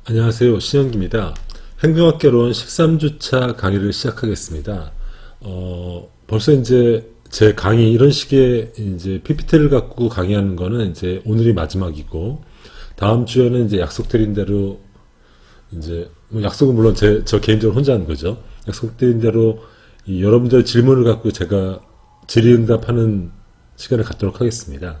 안녕하세요. 신영기입니다. 행정학개론 13주차 강의를 시작하겠습니다. 벌써 이제 제 강의 이런 식의 이제 PPT를 갖고 강의하는 거는 이제 오늘이 마지막이고, 다음 주에는 이제 약속드린 대로 이제 뭐 약속은 물론 저 개인적으로 혼자 하는 거죠. 약속드린 대로 여러분들 질문을 갖고 제가 질의응답하는 시간을 갖도록 하겠습니다.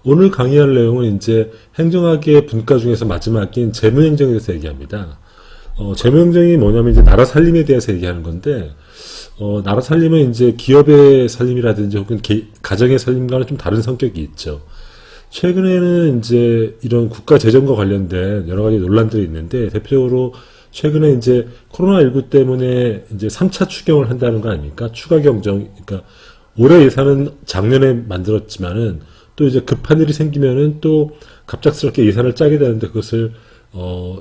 오늘 강의할 내용은 이제 행정학의 분과 중에서 마지막인 재무행정에 대해서 얘기합니다. 재무행정이 뭐냐면 이제 나라 살림에 대해서 얘기하는 건데, 나라 살림은 이제 기업의 살림이라든지 혹은 가정의 살림과는 좀 다른 성격이 있죠. 최근에는 이제 이런 국가 재정과 관련된 여러 가지 논란들이 있는데, 대표적으로 최근에 이제 코로나19 때문에 이제 3차 추경을 한다는 거 아닙니까? 추가 경정, 그러니까 올해 예산은 작년에 만들었지만은 또 이제 급한 일이 생기면은 또 갑작스럽게 예산을 짜게 되는데, 그것을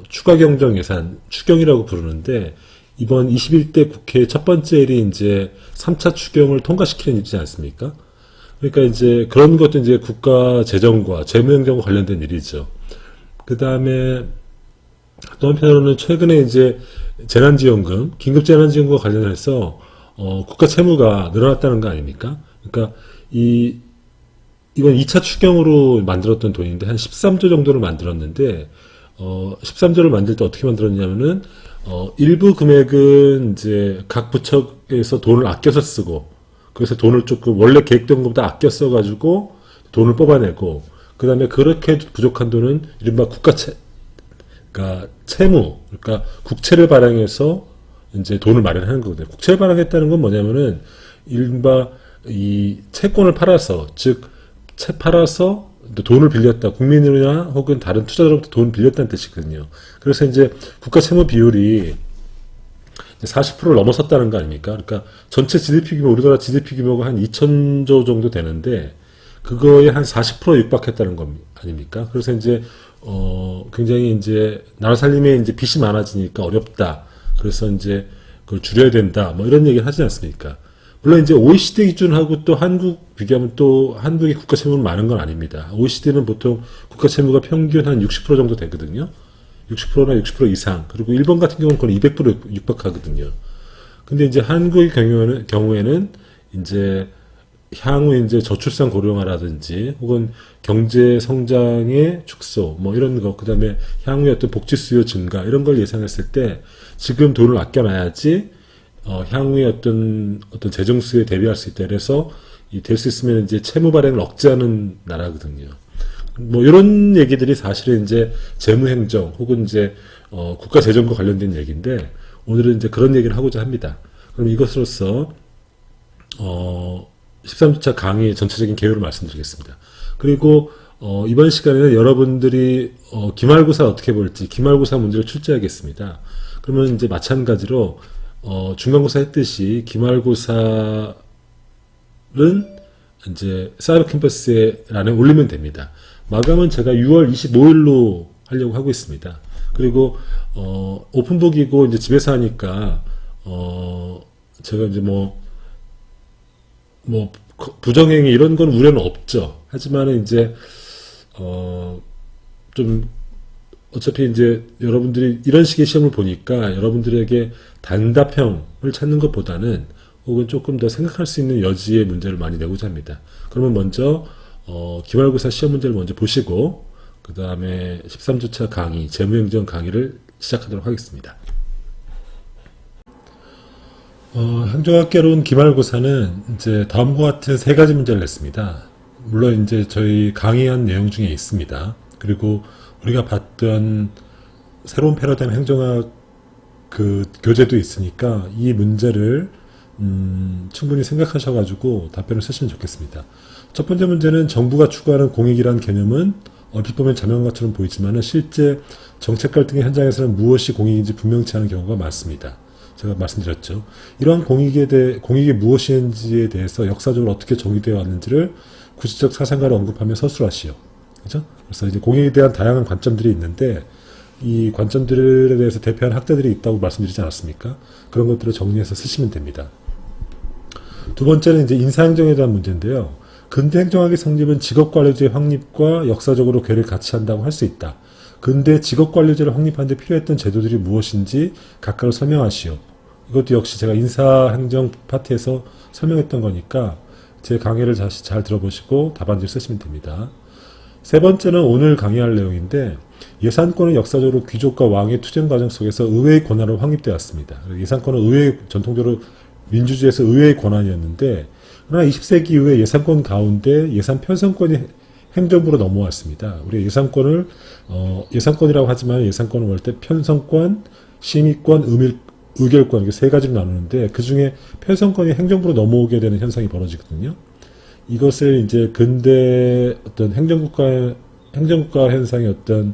추가 경정 예산, 추경이라고 부르는데, 이번 21대 국회 첫 번째 일이 이제 3차 추경을 통과시키는 일이지 않습니까? 그러니까 이제 그런 것도 이제 국가 재정과 재무행정과 관련된 일이죠. 그 다음에 또 한편으로는 최근에 이제 재난지원금, 긴급재난지원금과 관련해서 국가 채무가 늘어났다는 거 아닙니까? 그러니까 이번 2차 추경으로 만들었던 돈인데 한 13조 정도를 만들었는데, 13조를 만들 때 어떻게 만들었냐면은, 일부 금액은 이제 각 부처에서 돈을 아껴서 쓰고, 그래서 돈을 조금 원래 계획된 것보다 아껴 써가지고 돈을 뽑아내고, 그 다음에 그렇게 부족한 돈은 이른바 그러니까 채무, 그러니까 국채를 발행해서 이제 돈을 마련하는 거거든요. 국채를 발행했다는 건 뭐냐면은, 이른바 이 채권을 팔아서, 즉, 채 팔아서 돈을 빌렸다. 국민이나 혹은 다른 투자자로부터 돈을 빌렸다는 뜻이거든요. 그래서 이제 국가 채무 비율이 40%를 넘어섰다는 거 아닙니까? 그러니까 전체 GDP 규모, 우리나라 GDP 규모가 한 2천조 정도 되는데, 그거에 한 40% 육박했다는 거 아닙니까? 그래서 이제, 굉장히 이제, 나라 살림에 이제 빚이 많아지니까 어렵다. 그래서 이제 그걸 줄여야 된다. 뭐 이런 얘기를 하지 않습니까? 물론 이제 OECD 기준하고 또 한국 비교하면 또 한국의 국가 채무는 많은 건 아닙니다. OECD는 보통 국가 채무가 평균 한 60% 정도 되거든요. 60%나 60% 이상. 그리고 일본 같은 경우는 거의 200% 육박하거든요. 근데 이제 한국의 경우에는 이제 향후 이제 저출산 고령화라든지 혹은 경제 성장의 축소 뭐 이런 거, 그다음에 향후에 어떤 복지 수요 증가 이런 걸 예상했을 때 지금 돈을 아껴놔야지 향후에 어떤 재정 수요에 대비할 수 있다. 그래서 될 수 있으면 이제 채무 발행을 억제하는 나라거든요. 뭐 이런 얘기들이 사실은 이제 재무행정 혹은 이제 국가 재정과 관련된 얘기인데, 오늘은 이제 그런 얘기를 하고자 합니다. 그럼 이것으로서 13주차 강의 전체적인 개요를 말씀드리겠습니다. 그리고 이번 시간에는 여러분들이 기말고사 어떻게 볼지 기말고사 문제를 출제하겠습니다. 그러면 이제 마찬가지로 중간고사 했듯이 기말고사는 이제 사이버 캠퍼스에 란에 올리면 됩니다. 마감은 제가 6월 25일로 하려고 하고 있습니다. 그리고 오픈북이고 이제 집에서 하니까 제가 이제 뭐 부정행위 이런 건 우려는 없죠. 하지만은 이제 좀 어차피 이제 여러분들이 이런 식의 시험을 보니까 여러분들에게 단답형을 찾는 것보다는 혹은 조금 더 생각할 수 있는 여지의 문제를 많이 내고자 합니다. 그러면 먼저 기말고사 시험 문제를 먼저 보시고 그 다음에 13주차 강의, 재무행정 강의를 시작하도록 하겠습니다. 행정학개론 기말고사는 이제 다음과 같은 세 가지 문제를 냈습니다. 물론 이제 저희 강의한 내용 중에 있습니다. 그리고 우리가 봤던 새로운 패러다임 행정학 그 교재도 있으니까 이 문제를 충분히 생각하셔가지고 답변을 쓰시면 좋겠습니다. 첫 번째 문제는 정부가 추구하는 공익이란 개념은 얼핏 보면 자명한 것처럼 보이지만 실제 정책 갈등의 현장에서는 무엇이 공익인지 분명치 않은 경우가 많습니다. 제가 말씀드렸죠. 이러한 공익이 무엇인지에 대해서 역사적으로 어떻게 정의되어 왔는지를 구시적 사상가를 언급하며 서술하시오. 그죠? 그래서 이제 공익에 대한 다양한 관점들이 있는데, 이 관점들에 대해서 대표하는 학자들이 있다고 말씀드리지 않았습니까? 그런 것들을 정리해서 쓰시면 됩니다. 두 번째는 이제 인사행정에 대한 문제인데요. 근대 행정학의 성립은 직업관리제의 확립과 역사적으로 괴를 같이 한다고 할 수 있다. 근대 직업관리제를 확립하는 데 필요했던 제도들이 무엇인지 각각을 설명하시오. 이것도 역시 제가 인사행정 파트에서 설명했던 거니까 제 강의를 다시 잘 들어보시고 답안지를 쓰시면 됩니다. 세 번째는 오늘 강의할 내용인데, 예산권은 역사적으로 귀족과 왕의 투쟁 과정 속에서 의회의 권한으로 확립되었습니다. 예산권은 전통적으로 민주주의에서 의회의 권한이었는데, 그러나 20세기 이후에 예산권 가운데 예산 편성권이 행정부로 넘어왔습니다. 우리가 예산권이라고 하지만 예산권은 볼 때 편성권, 심의권, 의결권 이렇게 세 가지로 나누는데, 그 중에 편성권이 행정부로 넘어오게 되는 현상이 벌어지거든요. 이것을 이제 근대 어떤 행정국가 현상의 어떤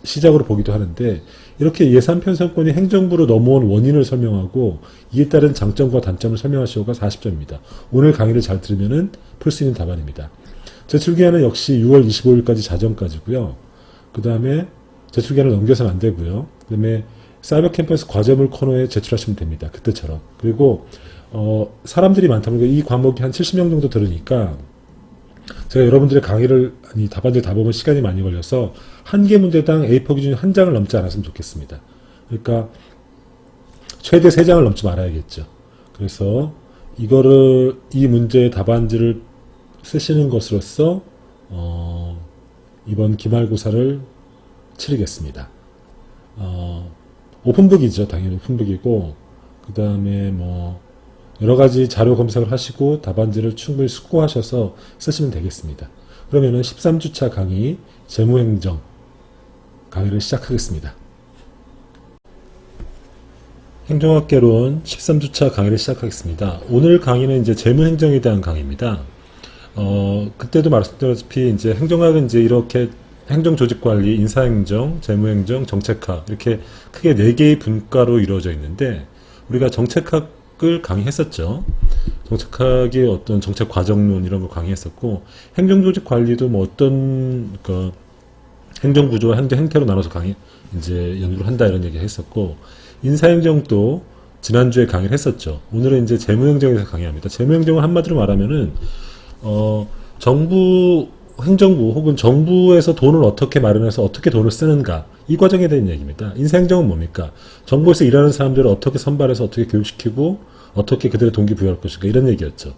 시작으로 보기도 하는데, 이렇게 예산 편성권이 행정부로 넘어온 원인을 설명하고 이에 따른 장점과 단점을 설명하시오가 40점입니다. 오늘 강의를 잘 들으면은 풀 수 있는 답안입니다. 제출기한은 역시 6월 25일까지 자정까지고요. 그 다음에 제출기한을 넘겨서는 안 되고요. 그 다음에 사이버 캠퍼스 과제물 코너에 제출하시면 됩니다. 그때처럼. 그리고 사람들이 많다 보니까 이 과목이 한 70명 정도 들으니까 제가 여러분들의 답안지를 다 보면 시간이 많이 걸려서 한 개 문제당 A4 기준이 한 장을 넘지 않았으면 좋겠습니다. 그러니까 최대 3장을 넘지 말아야겠죠. 그래서 이 문제의 답안지를 쓰시는 것으로써 이번 기말고사를 치르겠습니다. 오픈북이죠. 당연히 오픈북이고, 그 다음에 여러 가지 자료 검색을 하시고 답안지를 충분히 숙고하셔서 쓰시면 되겠습니다. 그러면은 13주차 강의 재무행정 강의를 시작하겠습니다. 행정학개론 13주차 강의를 시작하겠습니다. 오늘 강의는 이제 재무행정에 대한 강의입니다. 그때도 말씀드렸다시피 이제 행정학은 이제 이렇게 행정조직관리, 인사행정, 재무행정, 정책학 이렇게 크게 4개의 분과로 이루어져 있는데, 우리가 정책학을 강의했었죠. 정책학의 어떤 정책 과정론 이런 걸 강의했었고, 행정조직관리도 어떤 행정구조와 행태로 나눠서 이제 연구를 한다 이런 얘기 했었고, 인사행정도 지난주에 강의를 했었죠. 오늘은 이제 재무행정에서 강의합니다. 재무행정은 한마디로 말하면은 행정부 혹은 정부에서 돈을 어떻게 마련해서 어떻게 돈을 쓰는가, 이 과정에 대한 얘기입니다. 인사행정은 뭡니까? 정부에서 일하는 사람들을 어떻게 선발해서 어떻게 교육시키고 어떻게 그들의 동기부여할 것인가, 이런 얘기였죠.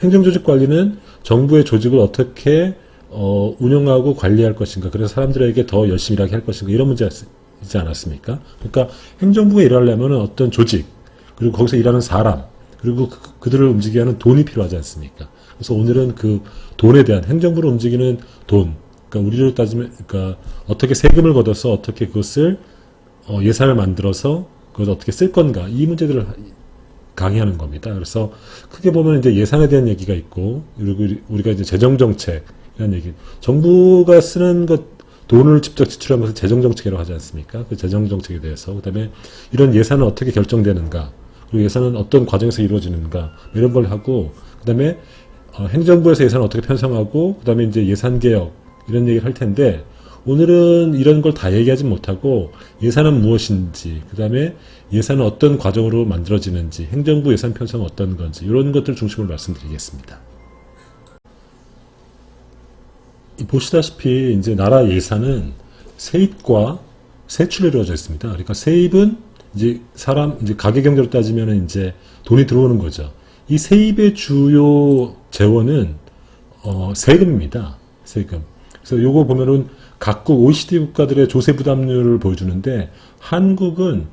행정조직관리는 정부의 조직을 어떻게 운영하고 관리할 것인가, 그래서 사람들에게 더 열심히 일하게 할 것인가, 이런 문제이지 않았습니까? 그러니까 행정부가 일하려면 어떤 조직, 그리고 거기서 일하는 사람, 그리고 그들을 움직이게 하는 돈이 필요하지 않습니까? 그래서 오늘은 그 돈에 대한, 행정부를 움직이는 돈, 그러니까 우리로 따지면, 그러니까 어떻게 세금을 걷어서 어떻게 그것을 예산을 만들어서 그것을 어떻게 쓸 건가, 이 문제들을 강의하는 겁니다. 그래서 크게 보면 이제 예산에 대한 얘기가 있고, 그리고 우리가 이제 재정정책 이런 얘기, 정부가 쓰는 돈을 직접 지출하는 것을 재정정책이라고 하지 않습니까? 그 재정정책에 대해서, 그다음에 이런 예산은 어떻게 결정되는가, 그리고 예산은 어떤 과정에서 이루어지는가, 이런 걸 하고, 그다음에 행정부에서 예산을 어떻게 편성하고, 그 다음에 이제 예산개혁, 이런 얘기를 할 텐데, 오늘은 이런 걸 다 얘기하지 못하고, 예산은 무엇인지, 그 다음에 예산은 어떤 과정으로 만들어지는지, 행정부 예산 편성은 어떤 건지, 이런 것들 중심으로 말씀드리겠습니다. 보시다시피, 이제 나라 예산은 세입과 세출로 이루어져 있습니다. 그러니까 세입은 이제 가계경제로 따지면 이제 돈이 들어오는 거죠. 이 세입의 주요 재원은 세금입니다. 세금. 그래서 요거 보면은 각국 OECD 국가들의 조세 부담률을 보여주는데, 한국은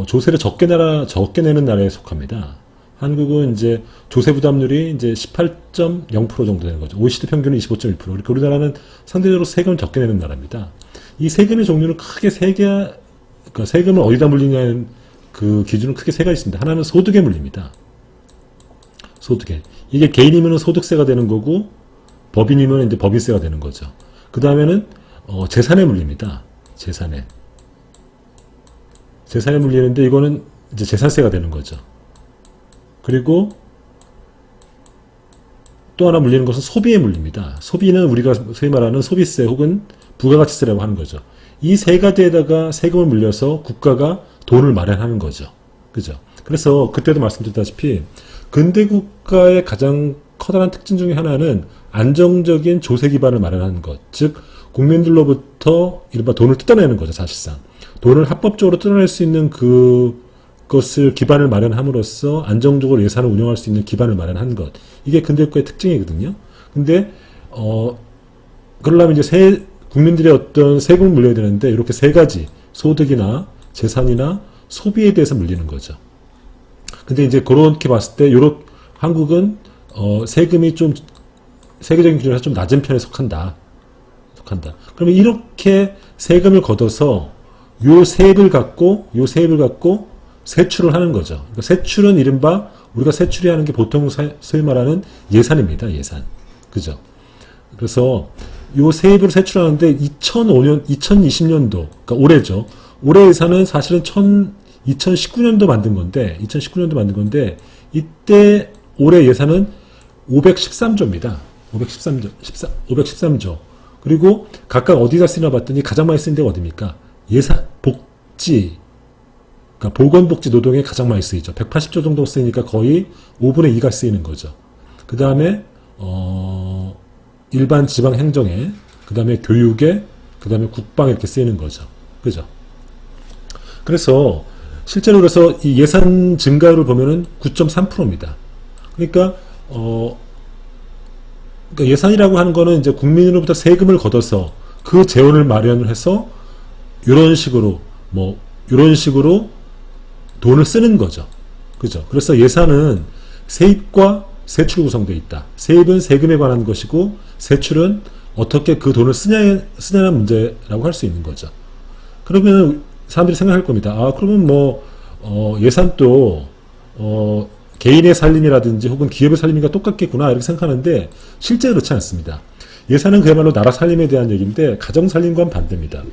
조세를 적게 내는 나라에 속합니다. 한국은 이제 조세 부담률이 이제 18.0% 정도 되는 거죠. OECD 평균은 25.1%. 그러니까 우리나라는 상대적으로 세금을 적게 내는 나라입니다. 이 세금의 종류는 크게 그러니까 세금을 어디다 물리냐는 그 기준은 크게 세 가지 있습니다. 하나는 소득에 물립니다. 소득에. 이게 개인이면 소득세가 되는 거고, 법인이면 이제 법인세가 되는 거죠. 그 다음에는 재산에 물립니다. 재산에 물리는데, 이거는 이제 재산세가 되는 거죠. 그리고 또 하나 물리는 것은 소비에 물립니다. 소비는 우리가 소위 말하는 소비세 혹은 부가가치세라고 하는 거죠. 이 세 가지에다가 세금을 물려서 국가가 돈을 마련하는 거죠. 그죠? 그래서 그때도 말씀드렸다시피 근대 국가의 가장 커다란 특징 중에 하나는 안정적인 조세 기반을 마련하는 것, 즉 국민들로부터 이른바 돈을 뜯어내는 거죠, 사실상. 돈을 합법적으로 뜯어낼 수 있는 그것을 기반을 마련함으로써 안정적으로 예산을 운영할 수 있는 기반을 마련한 것. 이게 근대국가의 특징이거든요. 근데, 그러려면 이제 국민들의 어떤 세금을 물려야 되는데, 이렇게 세 가지, 소득이나 재산이나 소비에 대해서 물리는 거죠. 근데 이제 그렇게 봤을 때, 한국은, 세금이 좀, 세계적인 기준에서 좀 낮은 편에 속한다. 그러면 이렇게 세금을 걷어서 요 세입을 갖고 세출을 하는 거죠. 그러니까 세출은 이른바 우리가 세출해야 하는 게 보통 소위 말하는 예산입니다. 예산. 그죠? 그래서 요 세입을 세출하는데 2020년도, 그러니까 올해죠. 올해 예산은 사실은 2019년도 만든 건데, 이때 올해 예산은 513조입니다. 513조. 그리고 각각 어디다 쓰나 봤더니 가장 많이 쓰는 데가 어디입니까? 복지, 그러니까 보건복지 노동에 가장 많이 쓰이죠. 180조 정도 쓰이니까 거의 5분의 2가 쓰이는 거죠. 그 다음에, 일반 지방 행정에, 그 다음에 교육에, 그 다음에 국방에 이렇게 쓰이는 거죠. 그죠? 그래서, 실제로 그래서 이 예산 증가율을 보면은 9.3%입니다. 그러니까 예산이라고 하는 거는 이제 국민으로부터 세금을 걷어서 그 재원을 마련을 해서 이런 식으로 돈을 쓰는 거죠. 그죠? 그래서 예산은 세입과 세출로 구성되어 있다. 세입은 세금에 관한 것이고 세출은 어떻게 그 돈을 쓰냐는 문제라고 할 수 있는 거죠. 그러면 사람들이 생각할 겁니다. 그러면 예산도 개인의 살림이라든지 혹은 기업의 살림과 똑같겠구나 이렇게 생각하는데 실제 그렇지 않습니다. 예산은 그야말로 나라 살림에 대한 얘기인데 가정 살림과는 반대입니다.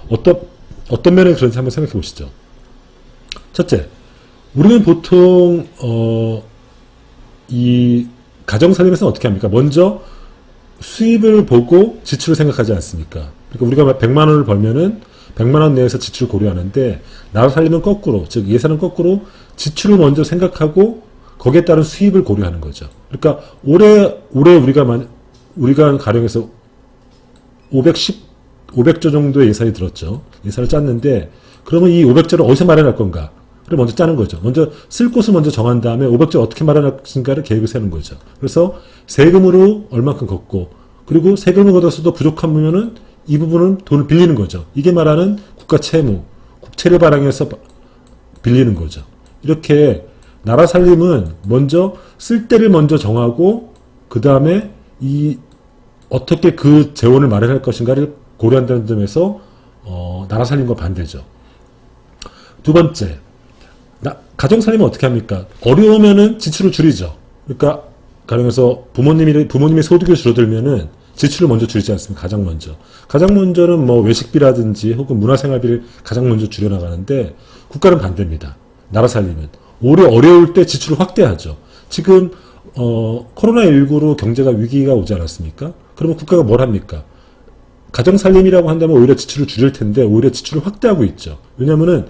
어떤 면에 그런지 한번 생각해 보시죠. 첫째, 우리는 보통 이 가정 살림에서는 어떻게 합니까? 먼저 수입을 보고 지출을 생각하지 않습니까? 그러니까 우리가 100만 원을 벌면은 100만 원 내에서 지출을 고려하는데 나라 살림은 거꾸로, 즉 예산은 거꾸로 지출을 먼저 생각하고 거기에 따른 수입을 고려하는 거죠. 그러니까 올해 우리가 가령해서 500조 정도의 예산이 들었죠. 예산을 짰는데 그러면 이 500조를 어디서 마련할 건가? 를 먼저 짜는 거죠. 먼저 쓸 곳을 먼저 정한 다음에 500조 어떻게 마련할 것인가를 계획을 세우는 거죠. 그래서 세금으로 얼만큼 걷고 그리고 세금을 걷어서도 부족하면은 이 부분은 돈을 빌리는 거죠. 이게 말하는 국가 채무, 국채를 발행해서 빌리는 거죠. 이렇게 나라 살림은 먼저 쓸 때를 먼저 정하고 그 다음에 어떻게 그 재원을 마련할 것인가를 고려한다는 점에서 나라 살림과 반대죠. 두 번째, 가정 살림은 어떻게 합니까? 어려우면은 지출을 줄이죠. 그러니까 가령해서 부모님의 소득이 줄어들면은 지출을 먼저 줄이지 않습니까? 가장 먼저는 외식비라든지 혹은 문화생활비를 가장 먼저 줄여나가는데 국가는 반대입니다. 나라 살림은 오히려 어려울 때 지출을 확대하죠. 지금 코로나19로 경제가 위기가 오지 않았습니까? 그러면 국가가 뭘 합니까? 가정살림이라고 한다면 오히려 지출을 줄일 텐데 오히려 지출을 확대하고 있죠. 왜냐면은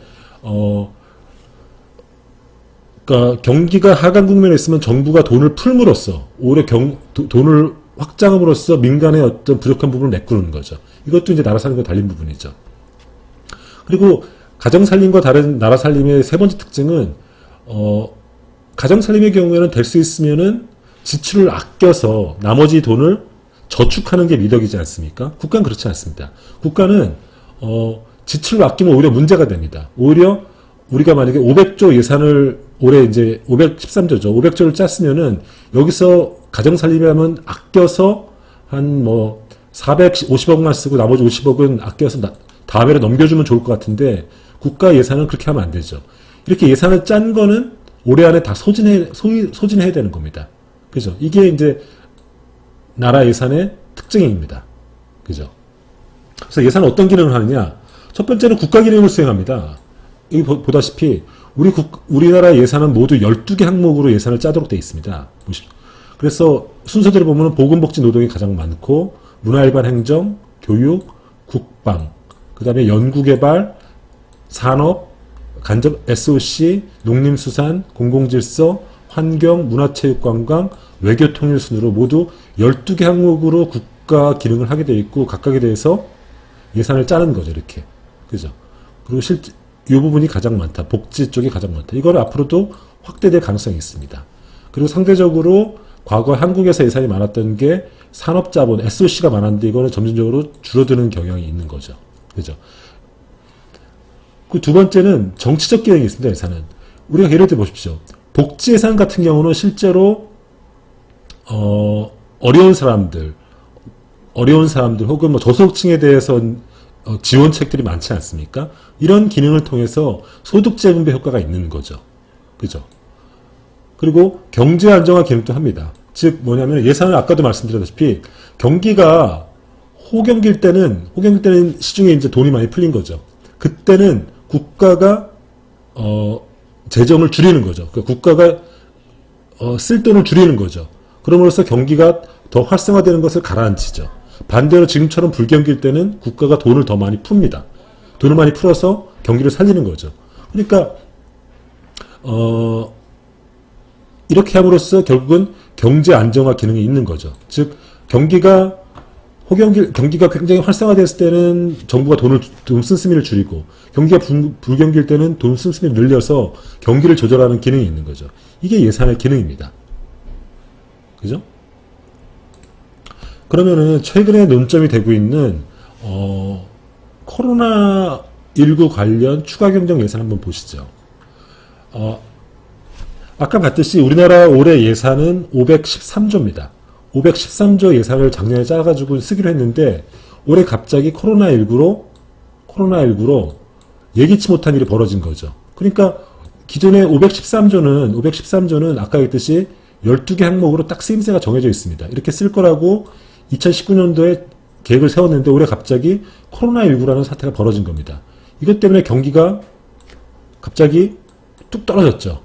그러니까 경기가 하강 국면에 있으면 정부가 돈을 풀므로써 오히려 돈을 확장함으로써 민간의 어떤 부족한 부분을 메꾸는 거죠. 이것도 이제 나라 살림과 달린 부분이죠. 그리고 가정살림과 다른 나라 살림의 세 번째 특징은 가정살림의 경우에는 될 수 있으면은 지출을 아껴서 나머지 돈을 저축하는 게 미덕이지 않습니까? 국가는 그렇지 않습니다. 국가는 지출을 아끼면 오히려 문제가 됩니다. 오히려 우리가 만약에 500조 예산을 올해 이제 513조죠. 500조를 짰으면은 여기서 가정살림이라면 아껴서 한 450억만 쓰고 나머지 50억은 아껴서 다음에로 넘겨주면 좋을 것 같은데 국가 예산은 그렇게 하면 안 되죠. 이렇게 예산을 짠 거는 올해 안에 다 소진해야 되는 겁니다. 그죠? 이게 이제 나라 예산의 특징입니다. 그죠? 그래서 예산은 어떤 기능을 하느냐? 첫 번째는 국가 기능을 수행합니다. 여기 보다시피 우리나라 예산은 모두 12개 항목으로 예산을 짜도록 되어 있습니다. 그래서 순서대로 보면 보건복지 노동이 가장 많고 문화일반 행정, 교육, 국방, 그 다음에 연구개발, 산업, 간접 SOC, 농림수산, 공공질서, 환경, 문화체육관광, 외교통일 순으로 모두 12개 항목으로 국가 기능을 하게 돼 있고 각각에 대해서 예산을 짜는 거죠. 이렇게. 그죠? 그리고 실제 이 부분이 가장 많다. 복지 쪽이 가장 많다. 이걸 앞으로도 확대될 가능성이 있습니다. 그리고 상대적으로 과거 한국에서 예산이 많았던 게 산업자본, SOC가 많았는데 이거는 점진적으로 줄어드는 경향이 있는 거죠. 그죠? 그 두 번째는 정치적 기능이 있습니다. 예산은. 우리가 예를 들어 보십시오. 복지 예산 같은 경우는 실제로 어려운 사람들 혹은 뭐 저소득층에 대해서 지원책들이 많지 않습니까? 이런 기능을 통해서 소득 재분배 효과가 있는 거죠. 그죠? 그리고 경제 안정화 기능도 합니다. 즉 뭐냐면 예산을 아까도 말씀드렸다시피 경기가 호경기일 때는 시중에 이제 돈이 많이 풀린 거죠. 그때는 국가가 재정을 줄이는 거죠. 그러니까 국가가 쓸 돈을 줄이는 거죠. 그럼으로써 경기가 더 활성화되는 것을 가라앉히죠. 반대로 지금처럼 불경기일 때는 국가가 돈을 더 많이 풉니다. 돈을 많이 풀어서 경기를 살리는 거죠. 그러니까 이렇게 함으로써 결국은 경제 안정화 기능이 있는 거죠. 즉 경기가 굉장히 활성화됐을 때는 정부가 돈 씀씀이를 줄이고 경기가 불경기일 때는 돈 씀씀이를 늘려서 경기를 조절하는 기능이 있는 거죠. 이게 예산의 기능입니다. 그죠? 그러면은 최근에 논점이 되고 있는 코로나19 관련 추가 경정 예산 한번 보시죠. 아까 봤듯이 우리나라 올해 예산은 513조입니다. 513조 예산을 작년에 짜가지고 쓰기로 했는데 올해 갑자기 코로나19로 예기치 못한 일이 벌어진 거죠. 그러니까 기존에 513조는 아까 했듯이 12개 항목으로 딱 쓰임새가 정해져 있습니다. 이렇게 쓸 거라고 2019년도에 계획을 세웠는데 올해 갑자기 코로나19라는 사태가 벌어진 겁니다. 이것 때문에 경기가 갑자기 뚝 떨어졌죠.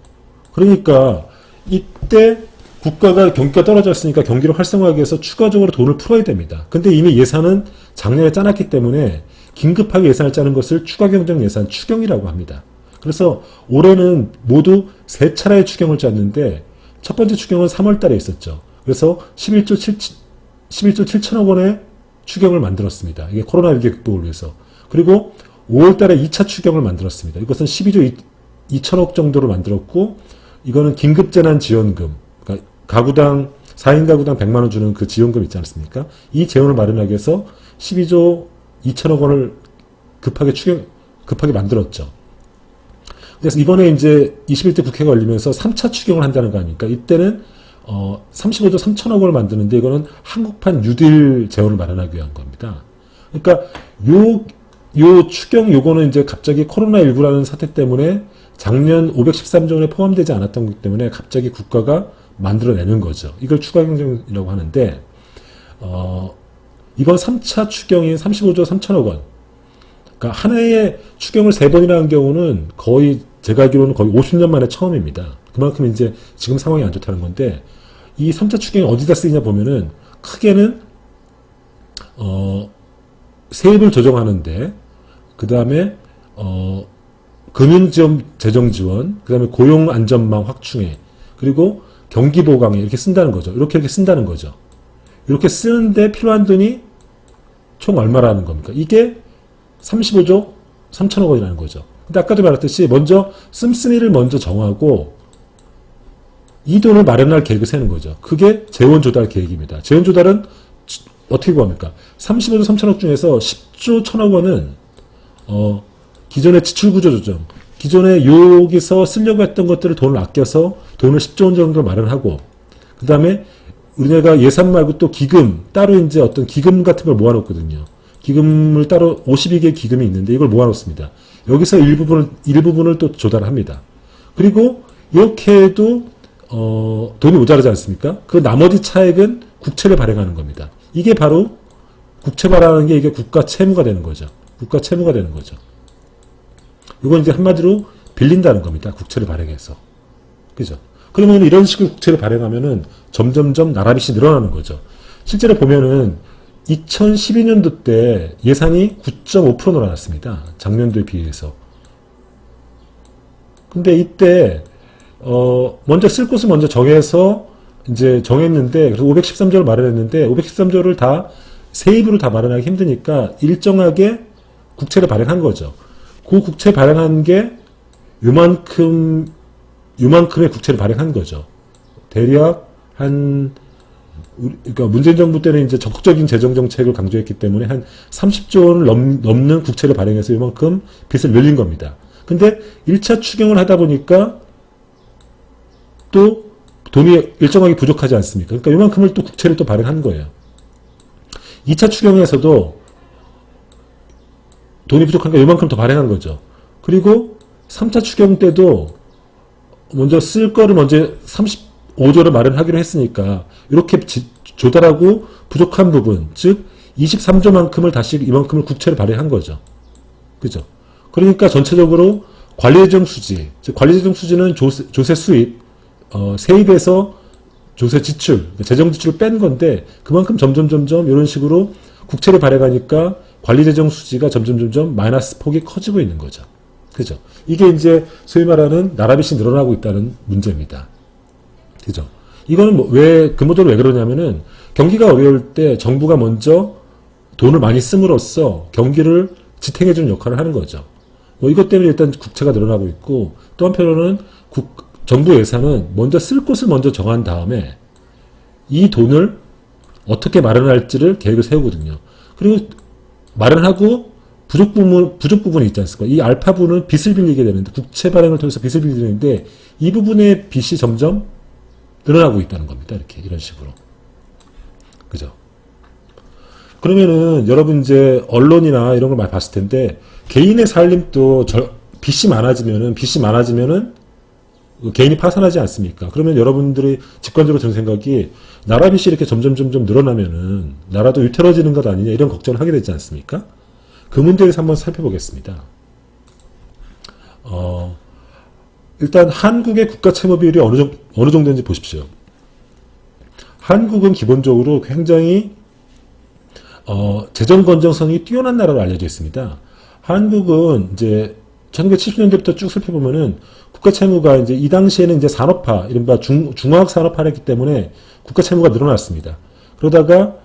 그러니까 이때 경기가 떨어졌으니까 경기를 활성화하기 위해서 추가적으로 돈을 풀어야 됩니다. 근데 이미 예산은 작년에 짜놨기 때문에 긴급하게 예산을 짜는 것을 추가 경정 예산 추경이라고 합니다. 그래서 올해는 모두 3차례의 추경을 짰는데 첫 번째 추경은 3월 달에 있었죠. 그래서 11조 7천억 원의 추경을 만들었습니다. 이게 코로나19 극복을 위해서. 그리고 5월 달에 2차 추경을 만들었습니다. 이것은 12조 2천억 정도로 만들었고 이거는 긴급재난지원금, 그러니까 4인 가구당 100만 원 주는 그 지원금 있지 않습니까? 이 재원을 마련하기 위해서 12조 2천억 원을 급하게 만들었죠. 그래서 이번에 이제 21대 국회가 열리면서 3차 추경을 한다는 거 아닙니까? 이때는 35조 3천억 원을 만드는데 이거는 한국판 뉴딜 재원을 마련하기 위한 겁니다. 그러니까 요 추경 요거는 이제 갑자기 코로나19라는 사태 때문에 작년 513조 원에 포함되지 않았던 거기 때문에 갑자기 국가가 만들어내는 거죠. 이걸 추가 경정이라고 하는데 이번 3차 추경인 35조 3천억 원. 그러니까 한 해에 추경을 3번이나 한 경우는 거의 제가 알기로는 거의 50년 만에 처음입니다. 그만큼 이제 지금 상황이 안 좋다는 건데 이 3차 추경이 어디다 쓰이냐 보면은 크게는 세입을 조정하는데 그다음에 금융지원 재정지원 그다음에 고용안전망 확충에 그리고 경기보강에 이렇게 쓴다는 거죠. 이렇게 쓴다는 거죠. 이렇게 쓰는데 필요한 돈이 총 얼마라는 겁니까? 이게 35조 3천억 원이라는 거죠. 근데 아까도 말했듯이 먼저 씀씀이를 먼저 정하고 이 돈을 마련할 계획을 세는 거죠. 그게 재원 조달 계획입니다. 재원 조달은 어떻게 구합니까? 35조 3천억 중에서 10조 1천억 원은 기존의 지출구조 조정, 기존에 여기서 쓰려고 했던 것들을 돈을 아껴서 돈을 10조 원 정도 마련하고 그 다음에 우리나라가 예산 말고 또 기금, 따로 이제 어떤 기금 같은 걸 모아놓거든요. 기금을 따로 52개 기금이 있는데 이걸 모아놓습니다. 여기서 일부분을 또 조달합니다. 그리고 이렇게 해도 돈이 모자라지 않습니까? 그 나머지 차액은 국채를 발행하는 겁니다. 이게 바로 국채 발행하는 게 이게 국가 채무가 되는 거죠. 국가 채무가 되는 거죠. 이건 이제 한마디로 빌린다는 겁니다. 국채를 발행해서. 그죠? 그러면 이런 식으로 국채를 발행하면은 점점점 나라빚이 늘어나는 거죠. 실제로 보면은 2012년도 때 예산이 9.5% 늘어났습니다. 작년도에 비해서. 근데 이때 먼저 쓸 곳을 먼저 정해서 이제 정했는데 그래서 513조를 마련했는데 513조를 다 세입으로 다 마련하기 힘드니까 일정하게 국채를 발행한 거죠. 그 국채 발행한 게 요만큼의 국채를 발행한 거죠. 대략 그러니까 문재인 정부 때는 이제 적극적인 재정 정책을 강조했기 때문에 한 30조 원을 넘는 국채를 발행해서 이만큼 빚을 늘린 겁니다. 근데 1차 추경을 하다 보니까 또 돈이 일정하게 부족하지 않습니까? 그러니까 이만큼을 또 국채를 또 발행한 거예요. 2차 추경에서도 돈이 부족하니까 이만큼 더 발행한 거죠. 그리고 3차 추경 때도 먼저 쓸 거를 먼저 35조를 마련하기로 했으니까 이렇게 조달하고 부족한 부분, 즉 23조만큼을 다시 이만큼을 국채를 발행한 거죠. 그죠? 그러니까 전체적으로 관리재정 수지, 즉 관리재정 수지는 조세 수입, 세입에서 조세 지출, 재정 지출을 뺀 건데 그만큼 점점 이런 식으로 국채를 발행하니까 관리재정 수지가 점점 마이너스 폭이 커지고 있는 거죠. 그죠? 이게 이제 소위 말하는 나라 빚이 늘어나고 있다는 문제입니다. 그죠? 이거는 근본적으로 왜 그러냐면은 경기가 어려울 때 정부가 먼저 돈을 많이 씀으로써 경기를 지탱해주는 역할을 하는 거죠. 이것 때문에 일단 국채가 늘어나고 있고 또 한편으로는 정부 예산은 먼저 쓸 곳을 먼저 정한 다음에 이 돈을 어떻게 마련할지를 계획을 세우거든요. 그리고 마련하고 부족 부분이 있지 않습니까? 이 알파분은 빚을 빌리게 되는데 국채 발행을 통해서 빚을 빌리게 되는데 이 부분의 빚이 점점 늘어나고 있다는 겁니다. 이런 식으로. 그죠? 그러면은 여러분 이제 언론이나 이런 걸 많이 봤을 텐데 개인의 살림도 빚이 많아지면은 개인이 파산하지 않습니까? 그러면 여러분들이 직관적으로 드는 생각이 나라 빚이 이렇게 점점 늘어나면은 나라도 위태로워지는 것 아니냐 이런 걱정을 하게 되지 않습니까? 그 문제에 대해서 한번 살펴보겠습니다. 일단 한국의 국가 채무 비율이 어느 정도인지 보십시오. 한국은 기본적으로 굉장히 재정 건전성이 뛰어난 나라로 알려져 있습니다. 한국은 이제 1970년대부터 쭉 살펴보면은 국가 채무가 이제 이 당시에는 이제 산업화, 이른바 중화학 산업화였기 때문에 국가 채무가 늘어났습니다. 그러다가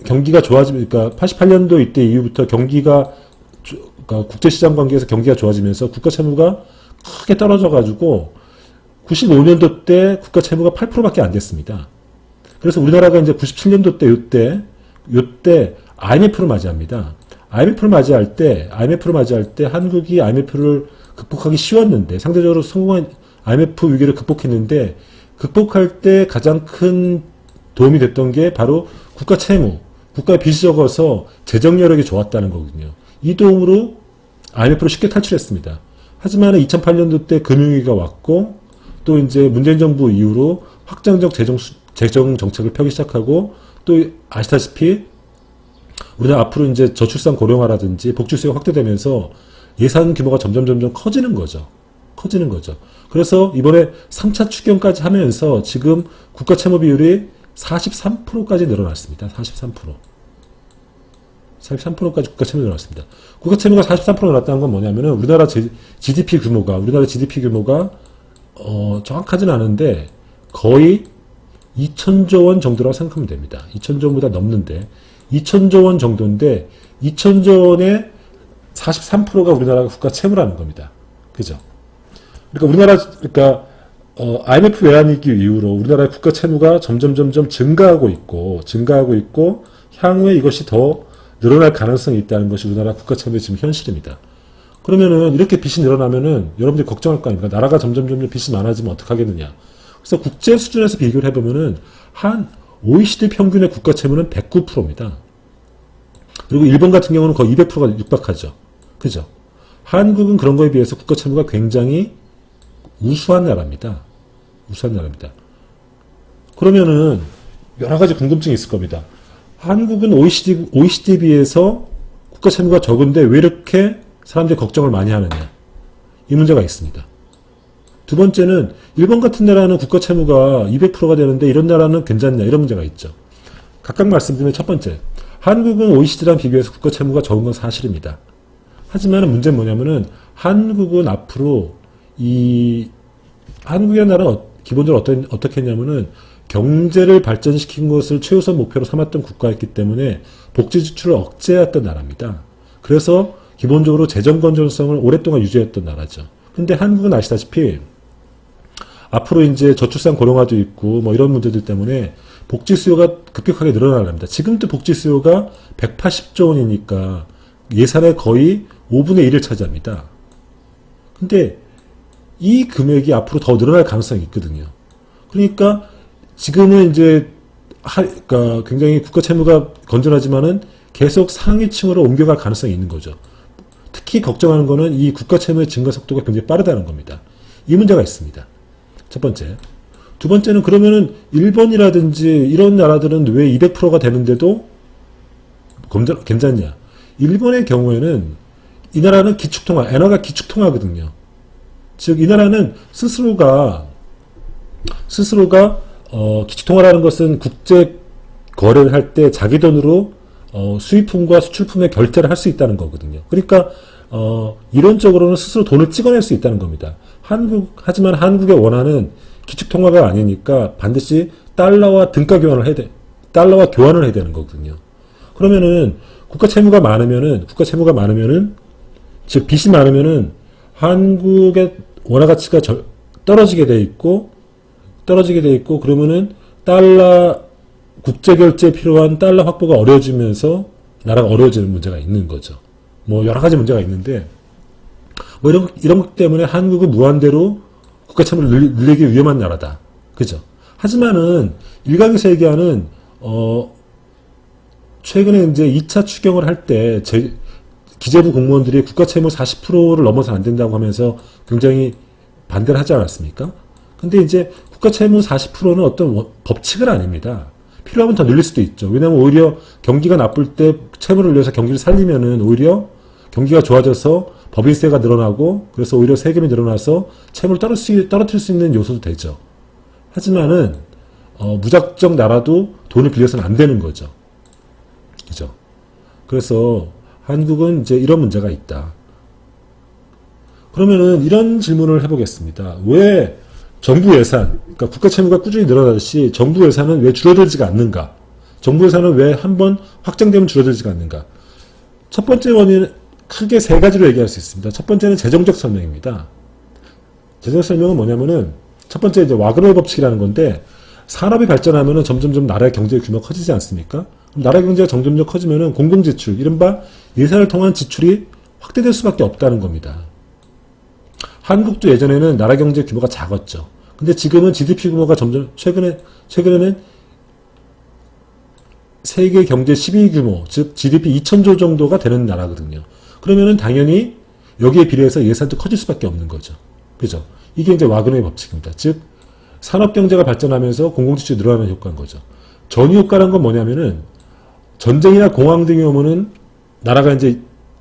경기가 좋아지니까 88년도 이때 이후부터 그러니까 국제시장 관계에서 경기가 좋아지면서 국가 채무가 크게 떨어져가지고 95년도 때 국가 채무가 8%밖에 안 됐습니다. 그래서 우리나라가 이제 97년도 때 요때 IMF를 맞이합니다. IMF를 맞이할 때 한국이 IMF를 극복하기 쉬웠는데 상대적으로 성공한 IMF 위기를 극복했는데 극복할 때 가장 큰 도움이 됐던 게 바로 국가 채무, 국가의 빚이 적어서 재정 여력이 좋았다는 거거든요. 이 도움으로 IMF를 쉽게 탈출했습니다. 하지만 2008년도 때 금융위기가 왔고 또 이제 문재인 정부 이후로 확장적 재정 정책을 펴기 시작하고 또 아시다시피 우리나라 앞으로 이제 저출산 고령화라든지 복지수요가 확대되면서 예산 규모가 점점 커지는 거죠. 그래서 이번에 3차 추경까지 하면서 지금 국가 채무 비율이 43%까지 늘어났습니다. 43%까지 국가 채무가 늘어났습니다. 국가 채무가 43% 늘어났다는 건 뭐냐면은 우리나라 GDP 규모가 정확하진 않은데 거의 2천조 원 정도라고 생각하면 됩니다. 2천조 원보다 넘는데 2천조 원 정도인데 2천조 원의 43%가 우리나라가 국가 채무라는 겁니다. 그죠? 그러니까 IMF 외환위기 이후로 우리나라의 국가 채무가 점점 증가하고 있고 향후에 이것이 더 늘어날 가능성이 있다는 것이 우리나라 국가 채무의 지금 현실입니다. 그러면은 이렇게 빚이 늘어나면은 여러분들이 걱정할 거 아닙니까? 나라가 점점 빚이 많아지면 어떡하겠느냐? 그래서 국제 수준에서 비교를 해보면은 한 OECD 평균의 국가 채무는 109%입니다. 그리고 일본 같은 경우는 거의 200%가 육박하죠. 그죠? 한국은 그런 거에 비해서 국가 채무가 굉장히 우수한 나라입니다. 그러면은 여러 가지 궁금증이 있을 겁니다. 한국은 OECD에 비해서 국가 채무가 적은데 왜 이렇게 사람들이 걱정을 많이 하느냐? 이 문제가 있습니다. 두 번째는 일본 같은 나라는 국가 채무가 200%가 되는데 이런 나라는 괜찮냐? 이런 문제가 있죠. 각각 말씀드리면 첫 번째, 한국은 OECD랑 비교해서 국가 채무가 적은 건 사실입니다. 하지만 문제는 뭐냐면은 한국은 앞으로 한국이라는 나라는 기본적으로 어떻게 했냐면은 경제를 발전시킨 것을 최우선 목표로 삼았던 국가였기 때문에 복지 지출을 억제했던 나라입니다. 그래서 기본적으로 재정 건전성을 오랫동안 유지했던 나라죠. 근데 한국은 아시다시피 앞으로 이제 저출산 고령화도 있고 뭐 이런 문제들 때문에 복지 수요가 급격하게 늘어나랍니다. 지금도 복지 수요가 180조 원이니까 예산의 거의 5분의 1을 차지합니다. 근데 이 금액이 앞으로 더 늘어날 가능성이 있거든요. 그러니까 지금은 이제 그러니까 굉장히 국가 채무가 건전하지만은 계속 상위층으로 옮겨갈 가능성이 있는 거죠. 특히 걱정하는 거는 이 국가 채무의 증가 속도가 굉장히 빠르다는 겁니다. 이 문제가 있습니다. 첫 번째. 두 번째는 그러면은 일본이라든지 이런 나라들은 왜 200%가 되는데도 괜찮냐? 일본의 경우에는 이 나라는 기축통화, 엔화가 기축통화거든요. 즉 이 나라는 스스로가 기축통화라는 것은 국제 거래를 할 때 자기 돈으로 수입품과 수출품의 결제를 할 수 있다는 거거든요. 그러니까 이론적으로는 스스로 돈을 찍어낼 수 있다는 겁니다. 하지만 한국의 원화는 기축통화가 아니니까 반드시 달러와 등가 교환을 해야 돼. 달러와 교환을 해야 되는 거거든요. 그러면은 국가 채무가 많으면은 즉 빚이 많으면은 한국의 원화 가치가 떨어지게 돼 있고 그러면은 달러 국제 결제에 필요한 달러 확보가 어려워지면서 나라가 어려워지는 문제가 있는 거죠. 뭐 여러 가지 문제가 있는데 뭐 이런 것 때문에 한국은 무한대로 국가 채무를 늘리기 위험한 나라다. 그죠? 하지만은 일각에서 얘기하는 최근에 이제 2차 추경을 할 때 기재부 공무원들이 국가 채무 40%를 넘어서 안 된다고 하면서 굉장히 반대를 하지 않았습니까? 근데 이제 국가 채무 40%는 어떤 법칙은 아닙니다. 필요하면 더 늘릴 수도 있죠. 왜냐하면 오히려 경기가 나쁠 때 채무를 늘려서 경기를 살리면은 오히려 경기가 좋아져서 법인세가 늘어나고 그래서 오히려 세금이 늘어나서 채무를 떨어뜨릴 수 있는 요소도 되죠. 하지만은 무작정 나라도 돈을 빌려서는 안 되는 거죠. 그죠? 그래서 한국은 이제 이런 문제가 있다. 그러면은 이런 질문을 해보겠습니다. 왜 정부 예산, 그러니까 국가 채무가 꾸준히 늘어나듯이 정부 예산은 왜 줄어들지가 않는가? 정부 예산은 왜 한번 확정되면 줄어들지가 않는가? 첫 번째 원인은 크게 세 가지로 얘기할 수 있습니다. 첫 번째는 재정적 설명입니다. 재정적 설명은 뭐냐면은 첫 번째 이제 와그너의 법칙이라는 건데 산업이 발전하면은 점점점 나라의 경제 규모가 커지지 않습니까? 그럼 나라의 경제가 점점점 커지면은 공공지출, 이른바 예산을 통한 지출이 확대될 수밖에 없다는 겁니다. 한국도 예전에는 나라 경제 규모가 작았죠. 근데 지금은 GDP 규모가 점점 최근에는 세계 경제 10위 규모, 즉 GDP 2,000조 정도가 되는 나라거든요. 그러면은 당연히 여기에 비례해서 예산도 커질 수밖에 없는 거죠. 그죠? 이게 이제 와그너의 법칙입니다. 즉 산업 경제가 발전하면서 공공지출이 늘어나는 효과인 거죠. 전이 효과란 건 뭐냐면은 전쟁이나 공황 등이 오면은 나라가 이제